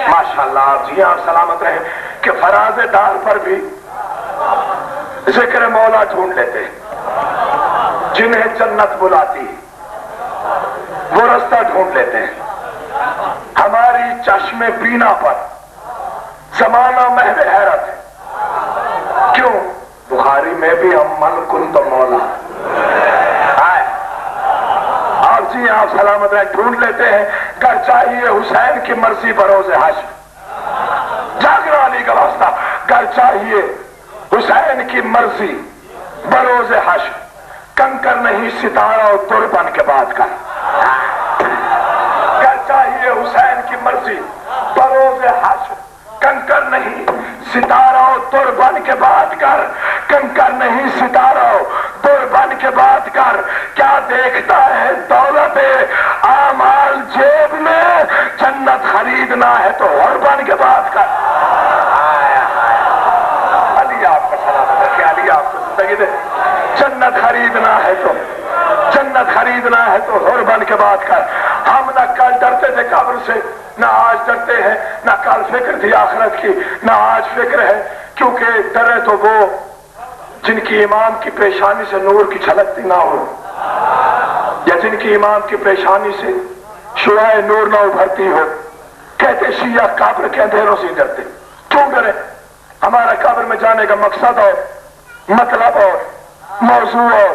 माशाल्लाह, जी आप सलामत रहे कि फराज़े दार पर भी जिक्र मौला ढूंढ लेते हैं। जिन्हें जन्नत बुलाती है वो रास्ता ढूंढ लेते हैं। हमारी चश्मे बीना पर जमाना महवे हैरत है। क्यों? बुखारी में भी हम मनकुन तो मौला आए। आप जी आप सलामत रहे, ढूंढ लेते हैं। कर चाहिए हुसैन की मर्जी बरोज़े हाशिम, जागना अली का वास्ता। कर चाहिए हुसैन की मर्जी बरोज़े हाशिम, कंकर नहीं सितारा और तुरबन के बाद का। कर चाहिए हुसैन की मर्जी बरोज़े हाशिम, कंकर नहीं सितारा और तुरबन के बाद कर। कंकर नहीं सितारा और तुरबन के बाद कर। क्या देखता है दौलत आमाल जेब में, जन्नत खरीदना है तो हुरबन के बाद कर। अली आपका सलामत रखे, अली आपको जिंदगी दे। जन्नत खरीदना है तो, जन्नत खरीदना है तो हुरबन के बाद कर। हम न कल डरते थे कब्र से, न आज डरते हैं। न कल फिक्र थी आखिरत की, न आज फिक्र है। क्योंकि डरे तो वो जिनकी इमाम की पेशानी से नूर की झलकती ना हो, या जिनकी इमाम की पेशानी से शुआए नूर ना उभरती हो। कहते शिया कब्र के अंधेरों से डरते। क्यों डरे? हमारा कब्र में जाने का मकसद और मतलब और मौजू और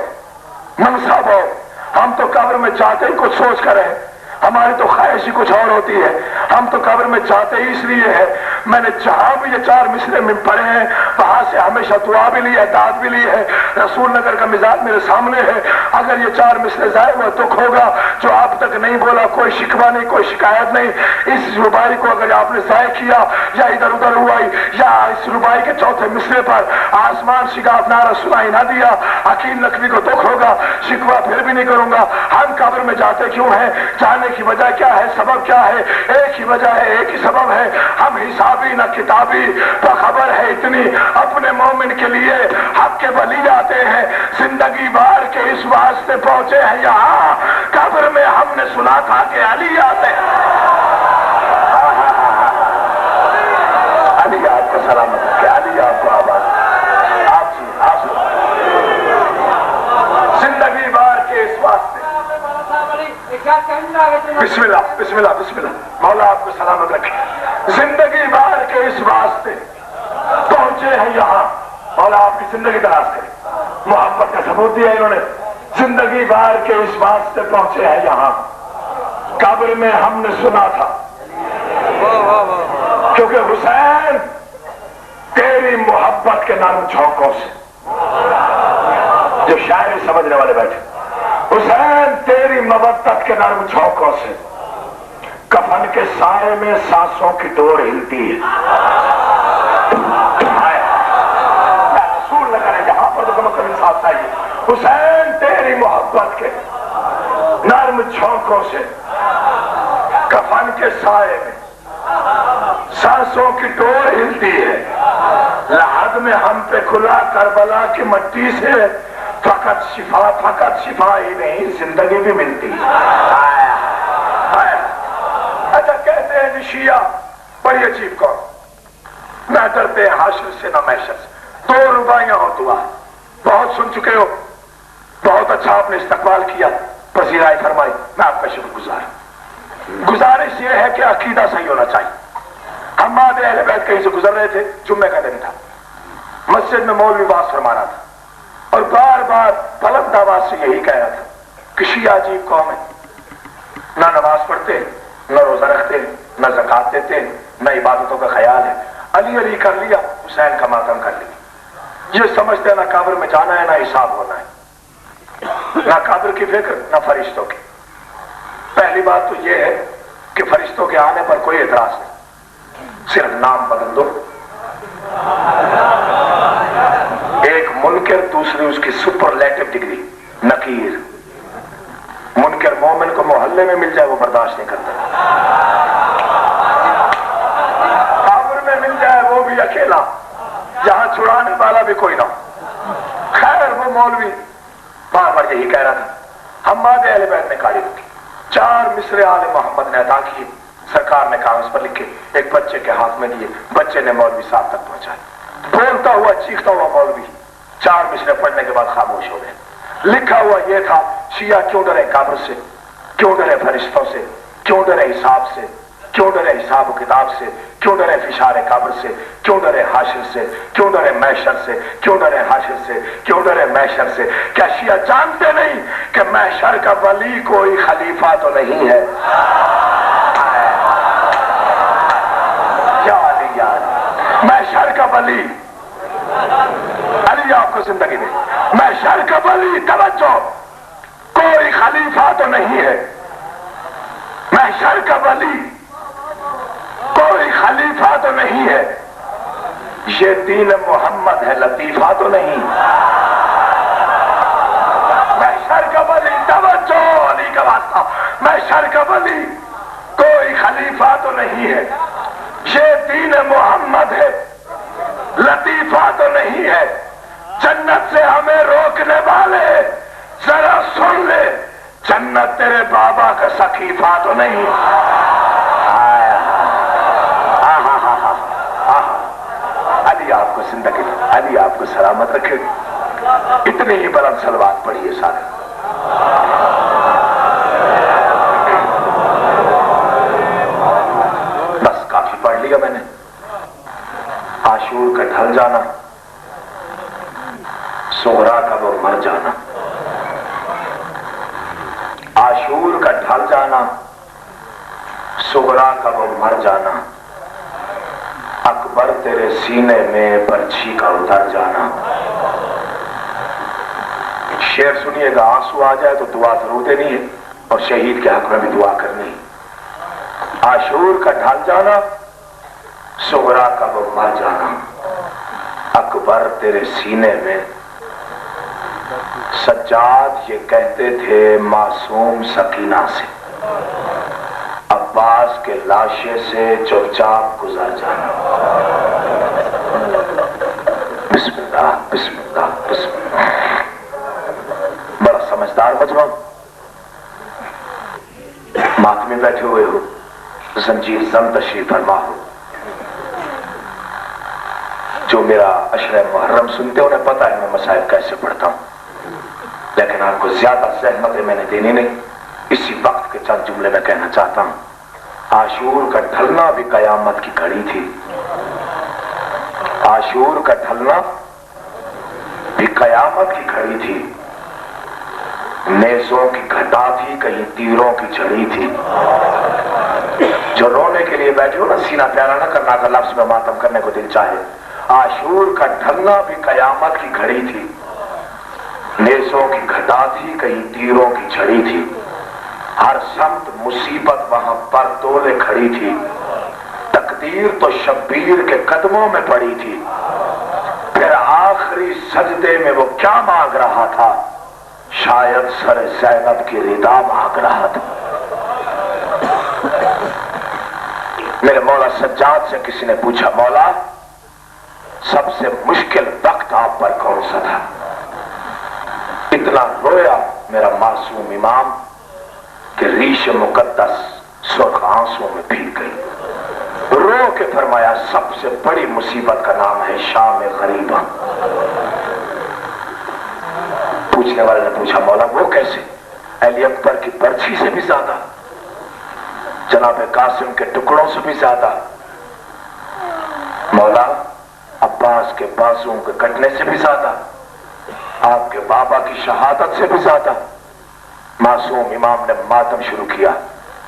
मनसब और, हम तो कब्र में जाते ही कुछ सोच कर है। हमारी तो ख्वाहिश ही कुछ और होती है। हम तो कब्र में जाते ही इसलिए है। मैंने जहां भी ये 4 मिसरे में पढ़े हैं, वहां से हमेशा दुआ भी ली है, दाद भी ली है। रसूल नगर का मिजाज मेरे सामने है। अगर ये 4 मिसरे जाए हुआ दुख होगा जो आप तक नहीं बोला, कोई शिकवा नहीं, कोई शिकायत नहीं। इस रुबाई को अगर आपने जाय किया या इधर उधर हुआ, या इस रुबाई के चौथे मिसरे पर आसमान शिगाफ नारा सुनाई ना दिया, अकील नकवी को दुख होगा। शिकवा फिर भी नहीं करूंगा। हम कब्र में जाते क्यों हैं? जाने की वजह क्या है? सबब क्या है? एक ही वजह है, एक ही सबब है। हम हिसाबी न किताबी तो खबर है इतनी, अपने मोमिन के लिए हक के वली आते हैं। जिंदगी बार के इस वास्ते पहुंचे हैं यहाँ, कब्र में हमने सुना था कि अली आते हैं। अली आपको सलामत है, अली आपको आबाद। आप जिंदगी बार के इस वास्ते बिस्मिल्लाह बिस्मिल्लाह बिस्मिल्लाह, मौला आपको सलामत रखे। जिंदगी बार के इस वास्ते पहुंचे हैं यहाँ, मौला आपकी जिंदगी दराज करे। मोहब्बत का सबूत दिया इन्होंने। जिंदगी बार के इस वास्ते पहुंचे हैं यहाँ, कब्र में हमने सुना था। क्योंकि हुसैन तेरी मोहब्बत के नर्म झोंकों से, जो शायरी समझने वाले बैठे, हुसैन तेरी मवद्दत के नर्म झोंकों से कफन के साए में सांसों की डोर हिलती है। रसूल लगा है जहां पर तो कभी साथ चाहिए। हुसैन तेरी मोहब्बत के नर्म झोंकों से कफन के साए में सांसों की डोर हिलती है। लहद में हम पे खुला करबला की मट्टी से फकत शिफा ही नहीं, जिंदगी भी मिलती है। ہیں شیعہ بڑی عجیب قوم، نہ ڈرتے حاشر سے نہ محشر سے، 2 رباعیاں اور دعا، بہت سن چکے ہو، بہت اچھا آپ نے استقبال کیا، پذیرائی فرمائی، میں آپ کا شکر گزار ہوں۔ گزارش یہ ہے کہ عقیدہ صحیح ہونا چاہیے۔ حماد اہل بیت کہیں سے گزر رہے تھے، جمعے کا دن تھا، مسجد میں مولوی باز فرما رہا تھا اور بار بار بلند آواز سے یہی کہہ رہا تھا کہ شیعہ عجیب قوم ہے، نہ نماز پڑھتے، نہ روزہ رکھتے، نہ زکات دیتے، نہ عبادتوں کا خیال ہے، علی علی کر لیا، حسین کا ماتم کر لیا، یہ سمجھتے ہیں نہ قبر میں جانا ہے نہ حساب ہونا ہے، نہ قبر کی فکر نہ فرشتوں کی۔ پہلی بات تو یہ ہے کہ فرشتوں کے آنے پر کوئی اعتراض نہیں، صرف نام بدل دو، ایک منکر دوسری اس کی سپرلیٹو ڈگری نکیر۔ منکر مومن کو محلے میں مل جائے وہ برداشت نہیں کرتا، قبر میں مل جائے وہ بھی اکیلا، جہاں چھڑانے والا بھی کوئی نہ ہو۔ خیر وہ مولوی بار بار یہی کہہ رہا تھا۔ حماد اہل بیت نے قاری کی 4 مصرے آل محمد نے ادا کیے، سرکار نے کاغذ پر لکھے، ایک بچے کے ہاتھ میں دیے، بچے نے مولوی صاحب تک پہنچائے، بولتا ہوا چیختا ہوا مولوی 4 مصرے پڑھنے کے بعد خاموش ہو گئے۔ لکھا ہوا یہ تھا، شیعہ کیوں ڈرے قبر سے، کیوں ڈرے فرشتوں سے، کیوں ڈرے حساب سے، کیوں ڈرے حساب و کتاب سے، کیوں ڈرے فشار قبر سے، کیوں ڈرے حاشر سے، کیوں ڈرے محشر سے، کیوں ڈرے حاشر سے، کیوں ڈرے محشر سے۔ کیا شیعہ جانتے نہیں کہ محشر کا ولی کوئی خلیفہ تو نہیں ہے؟ محشر کا ولی، علی آپ کو زندگی دے، محشر کا ولی، توجہ، کوئی خلیفہ تو نہیں ہے، محشر کا ولی کوئی خلیفہ تو نہیں ہے، یہ دین محمد ہے، لطیفہ تو نہیں۔ محشر کا ولی، توجہ، علی کا واسطہ، محشر کا ولی کوئی خلیفہ تو نہیں ہے، یہ دین محمد ہے، لطیفہ تو نہیں ہے، جنت سے ہمیں روکنے والے ذرا سن لے، جنت تیرے بابا کا سقیفہ تو نہیں۔ علی آپ کو زندگی، علی آپ کو سلامت رکھے، اتنی ہی بلند صلوات پڑھیے سارے۔ بس کافی پڑھ لیا میں نے۔ عاشور کا ڈھل جانا، صغرا کا وہ مر جانا، عاشور کا ڈھل جانا، صغرا کا وہ مر جانا، اکبر تیرے سینے میں برچھی کا اتر جانا۔ شعر سنیے گا، آنسو آ جائے تو دعا ضرور دینی ہے اور شہید کے حق میں بھی دعا کرنی ہے۔ عاشور کا ڈھل جانا، صغرا کا وہ مر جانا، اکبر تیرے سینے میں۔ سجاد یہ کہتے تھے معصوم سکینہ سے، عباس کے لاشے سے چپ چاپ گزر جانا۔ بسم اللہ بسم اللہ بسم اللہ۔ بڑا سمجھدار مجمع، ماتمی بیٹھے ہوئے ہو، زنجیر زن تشریف فرما ہو۔ جو میرا عشرہ محرم سنتے انہیں پتا ہے میں مسائل کیسے پڑھتا ہوں، لیکن آپ کو زیادہ زحمتیں میں نے دینی نہیں، اسی وقت کے چند جملے میں کہنا چاہتا ہوں۔ عاشور کا ڈھلنا بھی قیامت کی گھڑی تھی، عاشور کا ڈھلنا بھی قیامت کی گھڑی تھی، نیزوں کی گھٹا تھی، کہیں تیروں کی چھڑی تھی۔ جو رونے کے لیے بیٹھے ہو نا، سینہ پیارا نہ کرنا کا لفظ میں ماتم کرنے کو دل چاہے۔ عاشور کا ڈھلنا بھی قیامت کی گھڑی تھی، نیزوں کی گھٹا تھی، کہیں تیروں کی چھڑی تھی، ہر سمت مصیبت وہاں پر تولے کھڑی تھی، تقدیر تو شبیر کے قدموں میں پڑی تھی، پھر آخری سجدے میں وہ کیا مانگ رہا تھا، شاید سر زینب کی ردا مانگ رہا تھا۔ میرے مولا سجاد سے کسی نے پوچھا، مولا سب سے مشکل وقت آپ پر کون سا تھا؟ اتنا رویا میرا معصوم امام کہ ریش مقدس سرخ آنسوں میں بھیگ گئی۔ के फरमाया सबसे बड़ी मुसीबत का नाम है शाम गरीबा। पूछने वाले ने पूछा मौला वो कैसे? अली अकबर की बर्छी से भी ज्यादा, जनाब कासिम के टुकड़ों से भी ज्यादा, मौला अब्बास के बाजुओं के कटने से भी ज्यादा, आपके बाबा की शहादत से भी ज्यादा। मासूम इमाम ने मातम शुरू किया,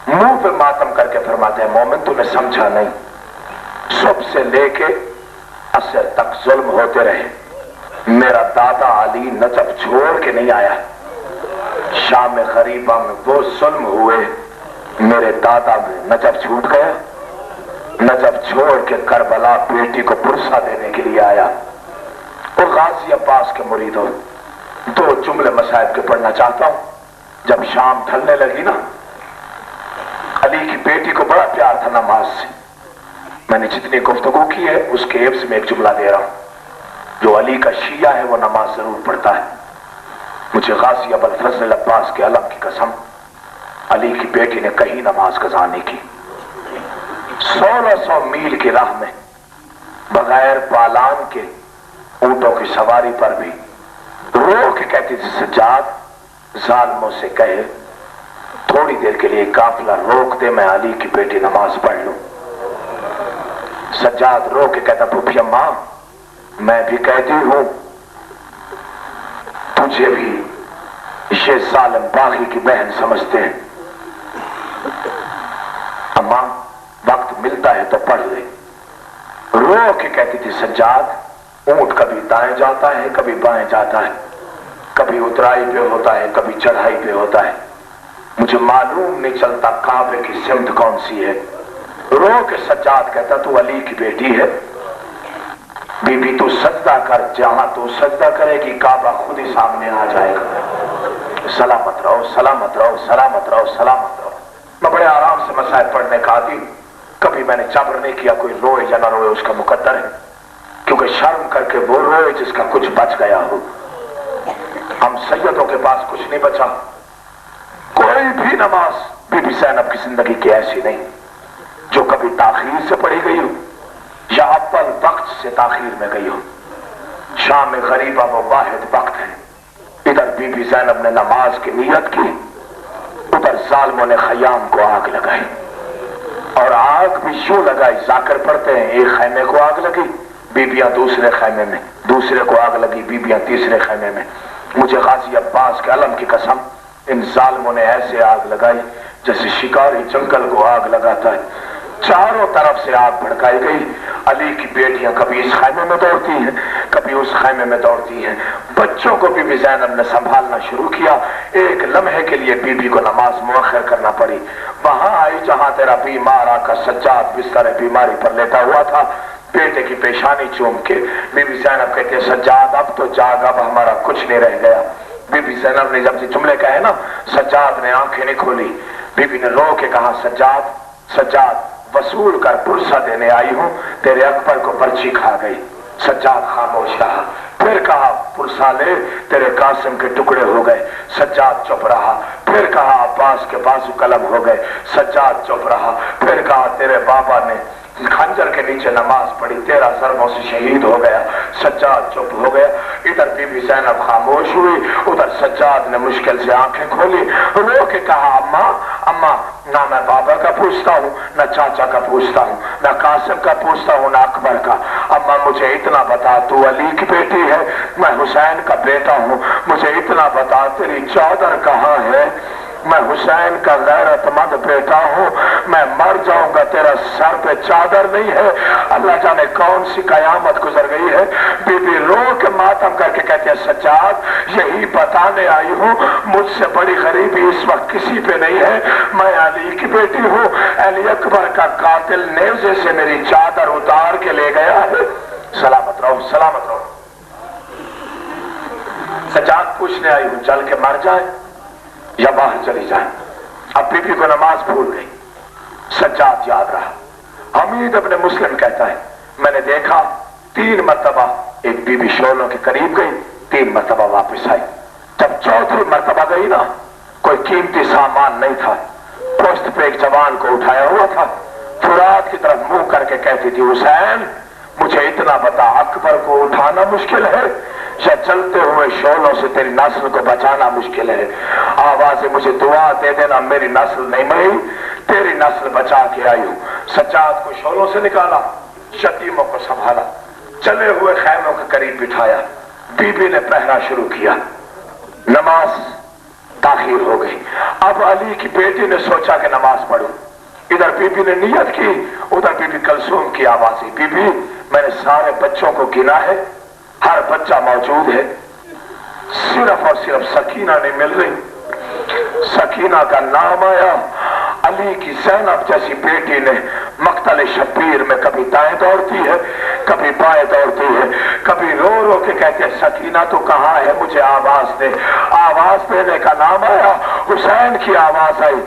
मुंह पे मातम करके फरमाते हैं मोमिन तूने समझा नहीं, सुबह से लेके असर तक जुल्म होते रहे, मेरा दादा अली नजफ छोड़ के नहीं आया। शाम गरीबा में वो जुल्म हुए, मेरे दादा में नजफ छूट गया, नजफ छोड़ के करबला बेटी को पुरसा देने के लिए आया। और गाजी अब्बास के मुरीदों, दो जुमले मसाइब के पढ़ना चाहता हूं। जब शाम ढलने लगी ना, अली की बेटी को बड़ा प्यार था नमाज से। मैंने जितनी गुफ्तगू की है उसके एवज में एक जुमला दे रहा हूं। जो अली का शिया है वो नमाज जरूर पढ़ता है। मुझे गाजी अबुल फजल अब्बास के अलम की कसम, अली की बेटी ने कहीं नमाज कज़ा नहीं की। 1600 मील की राह में बगैर पालान के ऊंटों की सवारी पर भी रो के कहती थी सज्जाद जालिमों से कहे थोड़ी देर के लिए काफिला रोक दे, मैं अली की बेटी नमाज पढ़ लूं। सज्जाद रो के कहता फूफी अम्मा मैं भी कहती हूं तुझे भी ये जालिम बागी की बहन समझते हैं, अम्मा वक्त मिलता है तो पढ़ ले। रो के कहती थी सज्जाद ऊंट कभी दाएं जाता है कभी बाएं जाता है, कभी उतराई पे होता है कभी चढ़ाई पे होता है, मुझे मालूम नहीं चलता काबे की सिमत कौन सी है। रो के सज्जाद कहता तू अली की बेटी है, बीबी तू सजदा कर, जहां तू सजदा करेगी काबा खुद ही सामने आ जाएगा। सलामत रहो सलामत रहो सलामत रहो सलामत रहो। मैं बड़े आराम से मसाइल पढ़ने का आती हूं, कभी मैंने जबर नहीं किया, कोई रोए या ना रोए उसका मुकद्दर है, क्योंकि शर्म करके वो रोए जिसका कुछ बच गया हो। हम सैयदों के पास कुछ नहीं बचा। कोई भी नमाज बीबी ज़ैनब की जिंदगी की ऐसी नहीं जो कभी ताखीर से पढ़ी गई हो या अव्वल वक्त से ताखीर में गई हो। शाम गरीबा वो वाहिद वक्त है, इधर बीबी ज़ैनब ने नमाज की नियत की, उधर जालिमों ने खयाम को आग लगाई। और आग भी यूं लगाई, जाकर पढ़ते हैं एक खैमे को आग लगी, बीबियां दूसरे खैमे में, दूसरे को आग लगी, बीबियां तीसरे खैमे में। मुझे गाजी अब्बास के अलम की कसम, इन जालिमों ने ऐसे आग लगाई जैसे शिकारी जंगल को आग लगाता है। चारों तरफ से आग भड़काई गई। अली की बेटियां कभी इस खैमे में दौड़ती हैं कभी उस खैमे में दौड़ती हैं। बच्चों को बीबी ज़ैनब ने संभालना शुरू किया। एक लम्हे के लिए बीबी को नमाज मुअख्खर करना पड़ी। वहां आई जहां तेरा बीमार आका सज्जाद बिस्तर बीमारी पर लेटा हुआ था, बेटे की पेशानी चूम के बीबी ज़ैनब कहते सज्जाद अब तो जाग, अब हमारा कुछ नहीं रह गया। बीबी ज़ैनब ने जब जुमले कहे ना, सज्जाद ने आंखें नहीं खोली। बीबी ने रो के कहा सज्जाद सज्जाद वसूल कर पुरसा देने आई हूं, तेरे अकबर को पर्ची खा गई। सज्जाद खामोश रहा। फिर कहा पुरसा ले, तेरे कासिम के टुकड़े हो गए। सज्जाद चुप रहा। फिर कहा अब्बास के बाजू कलम हो गए। सज्जाद चुप रहा। फिर कहा तेरे बाबा ने खंजर के नीचे नमाज पढ़ी, 13 ज़रबों से शहीद हो गया। सज्जाद चुप हो गया। इधर बीबी ज़ैनब खामोश हुई, उधर सज्जाद ने मुश्किल से आंखें खोली, रो के कहा अम्मा अम्मा ना मैं बाबा का पूछता हूँ ना चाचा का पूछता हूँ ना कासिम का पूछता हूँ ना अकबर का। अम्मा मुझे इतना बता तू अली की बेटी है, मैं हुसैन का बेटा हूँ, मुझे इतना बता तेरी चादर कहाँ है। मैं हुसैन का गैरतमंद बेटा हूँ, मैं मर जाऊंगा तेरा सर पे चादर नहीं है। अल्लाह जाने कौन सी कयामत गुजर गई है। बीबी रो के मातम करके कहते हैं सज्जाद यही बताने आई हूँ, मुझसे बड़ी गरीबी इस वक्त किसी पे नहीं है। मैं अली की बेटी हूँ, अली अकबर का कातिल नेज़े से मेरी चादर उतार के ले गया है। सलामत रहो सलामत रहो। सज्जाद पूछने आई हूँ चल के मर जाए या बाहर चली जाए। अब बीबी को नमाज भूल गई। सज्जाद याद रहा। हमीद अपने मुस्लिम कहता है मैंने देखा 3 मरतबा एक बीबी शोलों के करीब गई, 3 मरतबा वापस आई। जब 4थी मरतबा गई ना, कोई कीमती सामान नहीं था, पोस्ट पे एक जवान को उठाया हुआ था, फुरात की तरफ मुंह करके कहती थी, हुसैन मुझे इतना बता, अकबर को उठाना मुश्किल है या चलते हुए शोलों से तेरी नस्ल को बचाना मुश्किल है? आवाज़ मुझे दुआ दे देना, मेरी नस्ल नहीं मरी, तेरी नस्ल बचा के आई हूं। सज्जाद को शोलों से निकाला, यतीमों को संभाला, चले हुए खैमों के करीब बिठाया, बीबी ने पहरा शुरू किया। नमाज ताखीर हो गई। अब अली की बेटी ने सोचा कि नमाज पढ़ूं। इधर बीबी ने नियत की, उधर बीबी कलसूम की आवाज आई, बीबी मैंने सारे बच्चों को गिना है, हर बच्चा मौजूद है, सिर्फ और सिर्फ सकीना नहीं मिल रही। सकीना का नाम आया। अली की ज़ैनब जैसी बेटी ने मक्तल शब्बीर में कभी दाएं दौड़ती है, कभी बाएं दौड़ती है, कभी रो रो के कहते हैं सकीना तो कहाँ है, मुझे आवाज दे। आवाज देने का नाम आया, हुसैन की आवाज आई।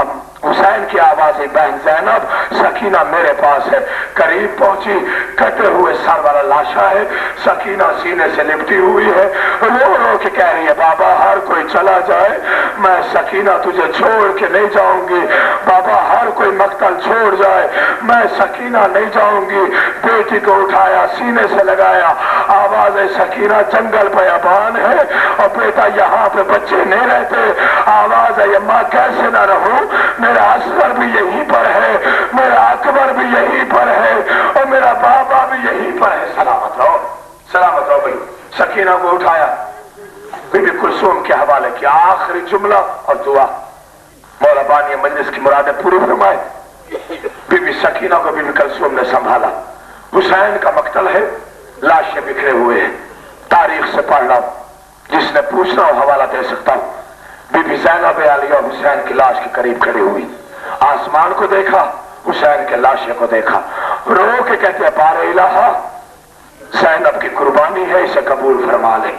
अब हुसैन की आवाज आई, बहन ज़ैनब सकीना मेरे पास है। करीब पहुंची, कटे हुए सर वाला लाशा है, सकीना सीने से लिपटी हुई है, रो रो के कह रही है बाबा हर कोई चला जाए, मैं सकीना तुझे छोड़ के नहीं जाऊंगी। बाबा हर कोई मक्तल छोड़ जाए, मैं सकीना नहीं जाऊंगी। बेटी को उठाया, सीने से लगाया, आवाज है सकीना जंगल बयाबान है और बेटा यहाँ पे बच्चे नहीं रहते। आवाज है माँ कैसे ना रहूं, मेरा असगर भी यहीं पर है, मेरा अकबर भी यहीं पर है और मेरा बाबा भी यहीं पर है। सलामत रहो, सलामत रहो भाई। सकीना को उठाया, बीबी कुलसूम के हवाले किया। आखिरी जुमला और दुआ, मौला बानी मजलिस की मुरादें पूरी फरमाए। बीबी सकीना को बीबी कुलसूम ने संभाला। हुसैन का मक्तल है, लाशें बिखरे हुए हैं, तारीख से पढ़ना, जिसने पूछना हो हवाला दे सकता हूं। बीबी ज़ैनब आलिया हुसैन की लाश के करीब खड़ी हुई, आसमान को देखा, हुसैन के लाशे को देखा, रो के कहते हैं बारे इलाहा ज़ैनब की कुर्बानी है, इसे कबूल फरमा ले।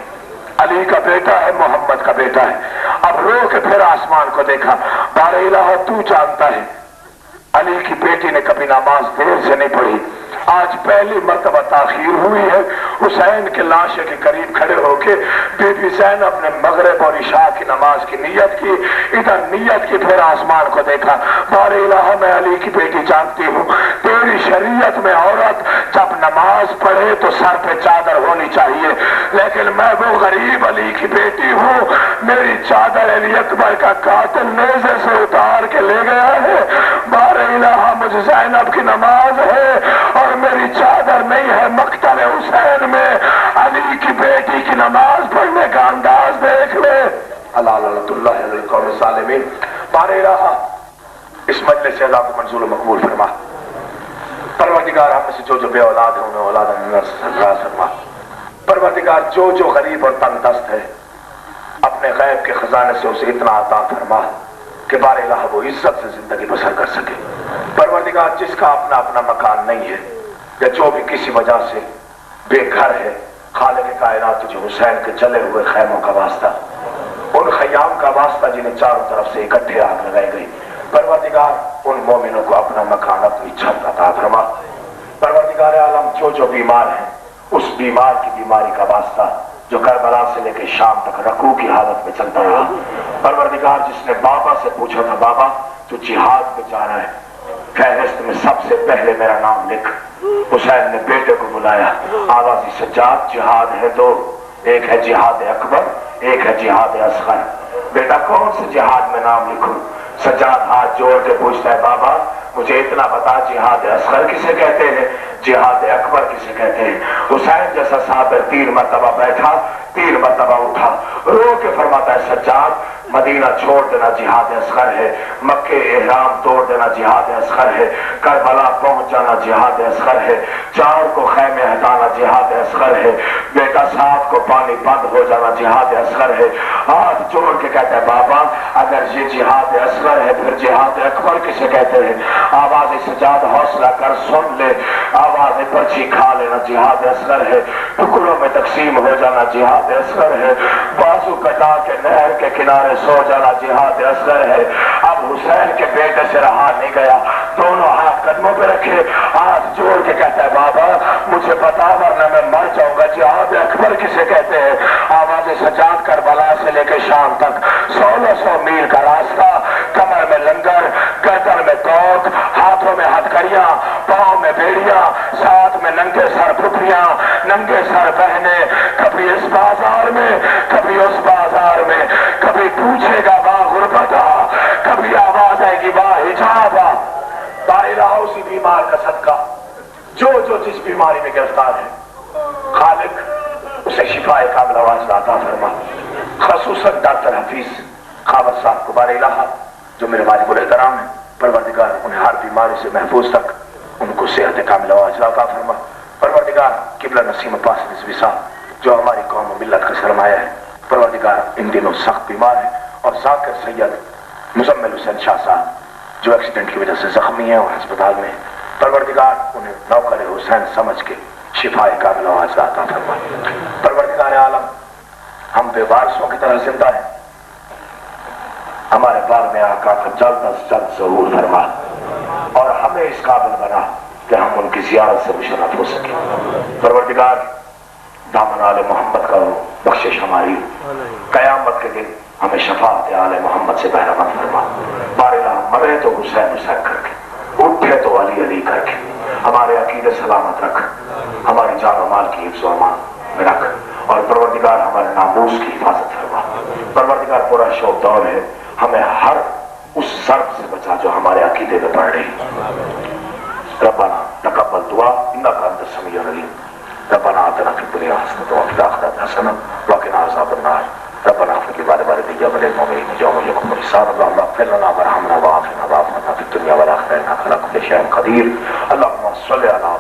अली का बेटा है, मोहम्मद का बेटा है। अब रो के फिर आसमान को देखा, बारे इलाहा तू जानता है अली की बेटी ने कभी नमाज देर से नहीं पढ़ी, आज पहली मर्तबा ताखीर हुई है। हुसैन के लाशे के करीब खड़े होके बीबी ज़ैनब ने मगरिब और इशा की नमाज की नियत की, इधर नियत की, फिर आसमान को देखा। बारे इलाहा मैं अली की बेटी जानती हूँ, तेरी शरीयत में औरत जब नमाज पढ़े तो सर पे चादर होनी चाहिए, लेकिन मैं वो गरीब अली की बेटी हूँ, मेरी चादर अली अकबर का कातिल नेज़े से उतार के ले गया है। बारे इलाहा मुझे ज़ैनब की नमाज है और मेरी चादर नहीं है। मक्तल हुसैन में अली की बेटी की नमाज पढ़ने का अंदाज देख ले। बारे इलाहा इस मजलिस से को मंजूर मकबूल फरमा। परवरदिगार हम में से जो बे औलाद है उन्हें औलाद फरमा। परवरदिगार जो गरीब और तंगदस्त है अपने गैब के खजाने से उसे इतना अता फरमा कि बारे इलाहा वो इज्जत से जिंदगी बसर कर सके। परवरदिगार जिसका अपना अपना मकान नहीं है या जो भी किसी वजह से बेघर है, खालिक कायनात तुझे हुसैन के चले हुए खैमों का वास्ता, उन खयाम का वास्ता जिन्हें चारों तरफ से इकट्ठे आग लगाई गई, परवरदिगार उन मोमिनों को अपना मकान अपनी छत अता फरमा। परवरदिगार आलम जो बीमार है उस बीमार की बीमारी का वास्ता जो करबला से लेकर शाम तक रकू की हालत में चलता रहा। परवरदिगार जिसने बाबा से पूछा था बाबा तू जिहाद में जा रहा है, फहरिस्त में सबसे पहले मेरा नाम लिख। हुसैन ने बेटे को बुलाया, आवाज़ सज्जाद जिहाद है दो, एक है जिहाद अकबर, एक है जिहाद असगर, बेटा कौन से जिहाद में नाम लिखूं? सज्जाद हाथ जोड़ के पूछता है बाबा मुझे इतना बता जिहाद असगर किसे कहते हैं, जिहाद अकबर किसे कहते हैं? हुसैन जैसा साहब 3 मरतबा बैठा, 3 मरतबा उठा, रो के फरमाता है सज्जाद मदीना छोड़ देना जिहाद असगर है, मक्के एहराम तोड़ देना जिहाद असगर है, करबला पहुंच जाना जिहाद असगर है, चार को खैमे हटाना जिहाद असगर है, बेटा 7 को पानी बंद हो जाना जिहाद असगर है। हाथ जोड़ के कहता है बाबा अगर ये जिहाद असगर है फिर जिहाद अकबर किसे कहते हैं? आवाज सज्जाद हौसला कर सुन ले, आवाज पर्ची खा लेना जिहाद असगर है, टुकड़ों में तकसीम हो जाना जिहाद असगर है, बाजू कटा के नहर के किनारे सो जाना जिहाद असगर है। अब हुसैन के बेटे से रहा नहीं गया, दोनों हाथ कदमों पे रखे, हाथ जोड़ के कहता है बाबा मुझे बता वरना मैं मर जाऊंगा, जिहाद अकबर किसे कहते हैं? आवाज सज्जाद करबला से लेकर शाम तक 1600 मील का रास्ता, कमर में लंगर, गर्दन में तोक, हाथों में हथकड़ियां ننگے سر بہنے، کبھی اس بازار میں کبھی اس بازار میں، کبھی پوچھے گا با غربتا، کبھی آواز آئے گی با حجابا۔ دائرہ اسی بیمار کا صدقہ جو جس بیماری میں گرفتار ہے، خالق اسے شفا کاملہ واجلہ عطا فرما، خصوصاً ڈاکٹر حفیظ خاوت صاحب کو بار الہ جو میرے واجب الاحترام ہیں، پروردگار انہیں ہر بیماری سے محفوظ رکھ، ان کو صحت کاملہ واجلہ عطا فرما۔ پروردگار قبلہ نسیم عباس رضوی صاحب جو ہماری قوم و ملت کا سرمایہ ہے، پروردگار ان دنوں سخت بیمار ہے، اور ذاکر سید مزمل حسین شاہ صاحب جو ایکسیڈنٹ کی وجہ سے زخمی ہیں اور ہسپتال میں، پروردگار انہیں نوکر حسین سمجھ کے شفا کاملہ واجلہ عطا فرما۔ پروردگار عالم ہم بے وارثوں کی طرح زندہ ہیں، ہمارے بار میں آقا کا جلد از جلد ضرور فرما، اور ہمیں اس قابل بنا کہ ہم ان کی زیارت سے مشرف ہو سکیں۔ پروردگار دامن آل محمد کا بخشش ہماری، قیامت کے دن ہمیں شفاعت آل محمد سے بہرہ مند فرما۔ بارگاہ مرے تو حسین حسین کر کے، اٹھے تو علی علی کر کے، ہمارے عقیدے سلامت رکھ، ہماری جان و مال کی حفظ و امان میں رکھ، اور پروردگار ہمارے ناموس کی حفاظت فرما۔ پروردگار پورا شوق دور ہے، ہمیں ہر اس ضرب سے بچا جو ہمارے عقیدے میں پڑ رہی۔ ربنا تقبل دعا انک انت السمیع العلیم، ربنا آتنا فی الدنیا حسنۃ وفی الآخرۃ حسنۃ وقنا عذاب النار، ربنا اغفر لوالدینا وللمؤمنین یوم یقوم الحساب، اللهم اغفر لنا وارحمنا وعافنا واعف عنا فی الدنیا والآخرۃ انک علی کل شیء قدیر، اللهم صل علی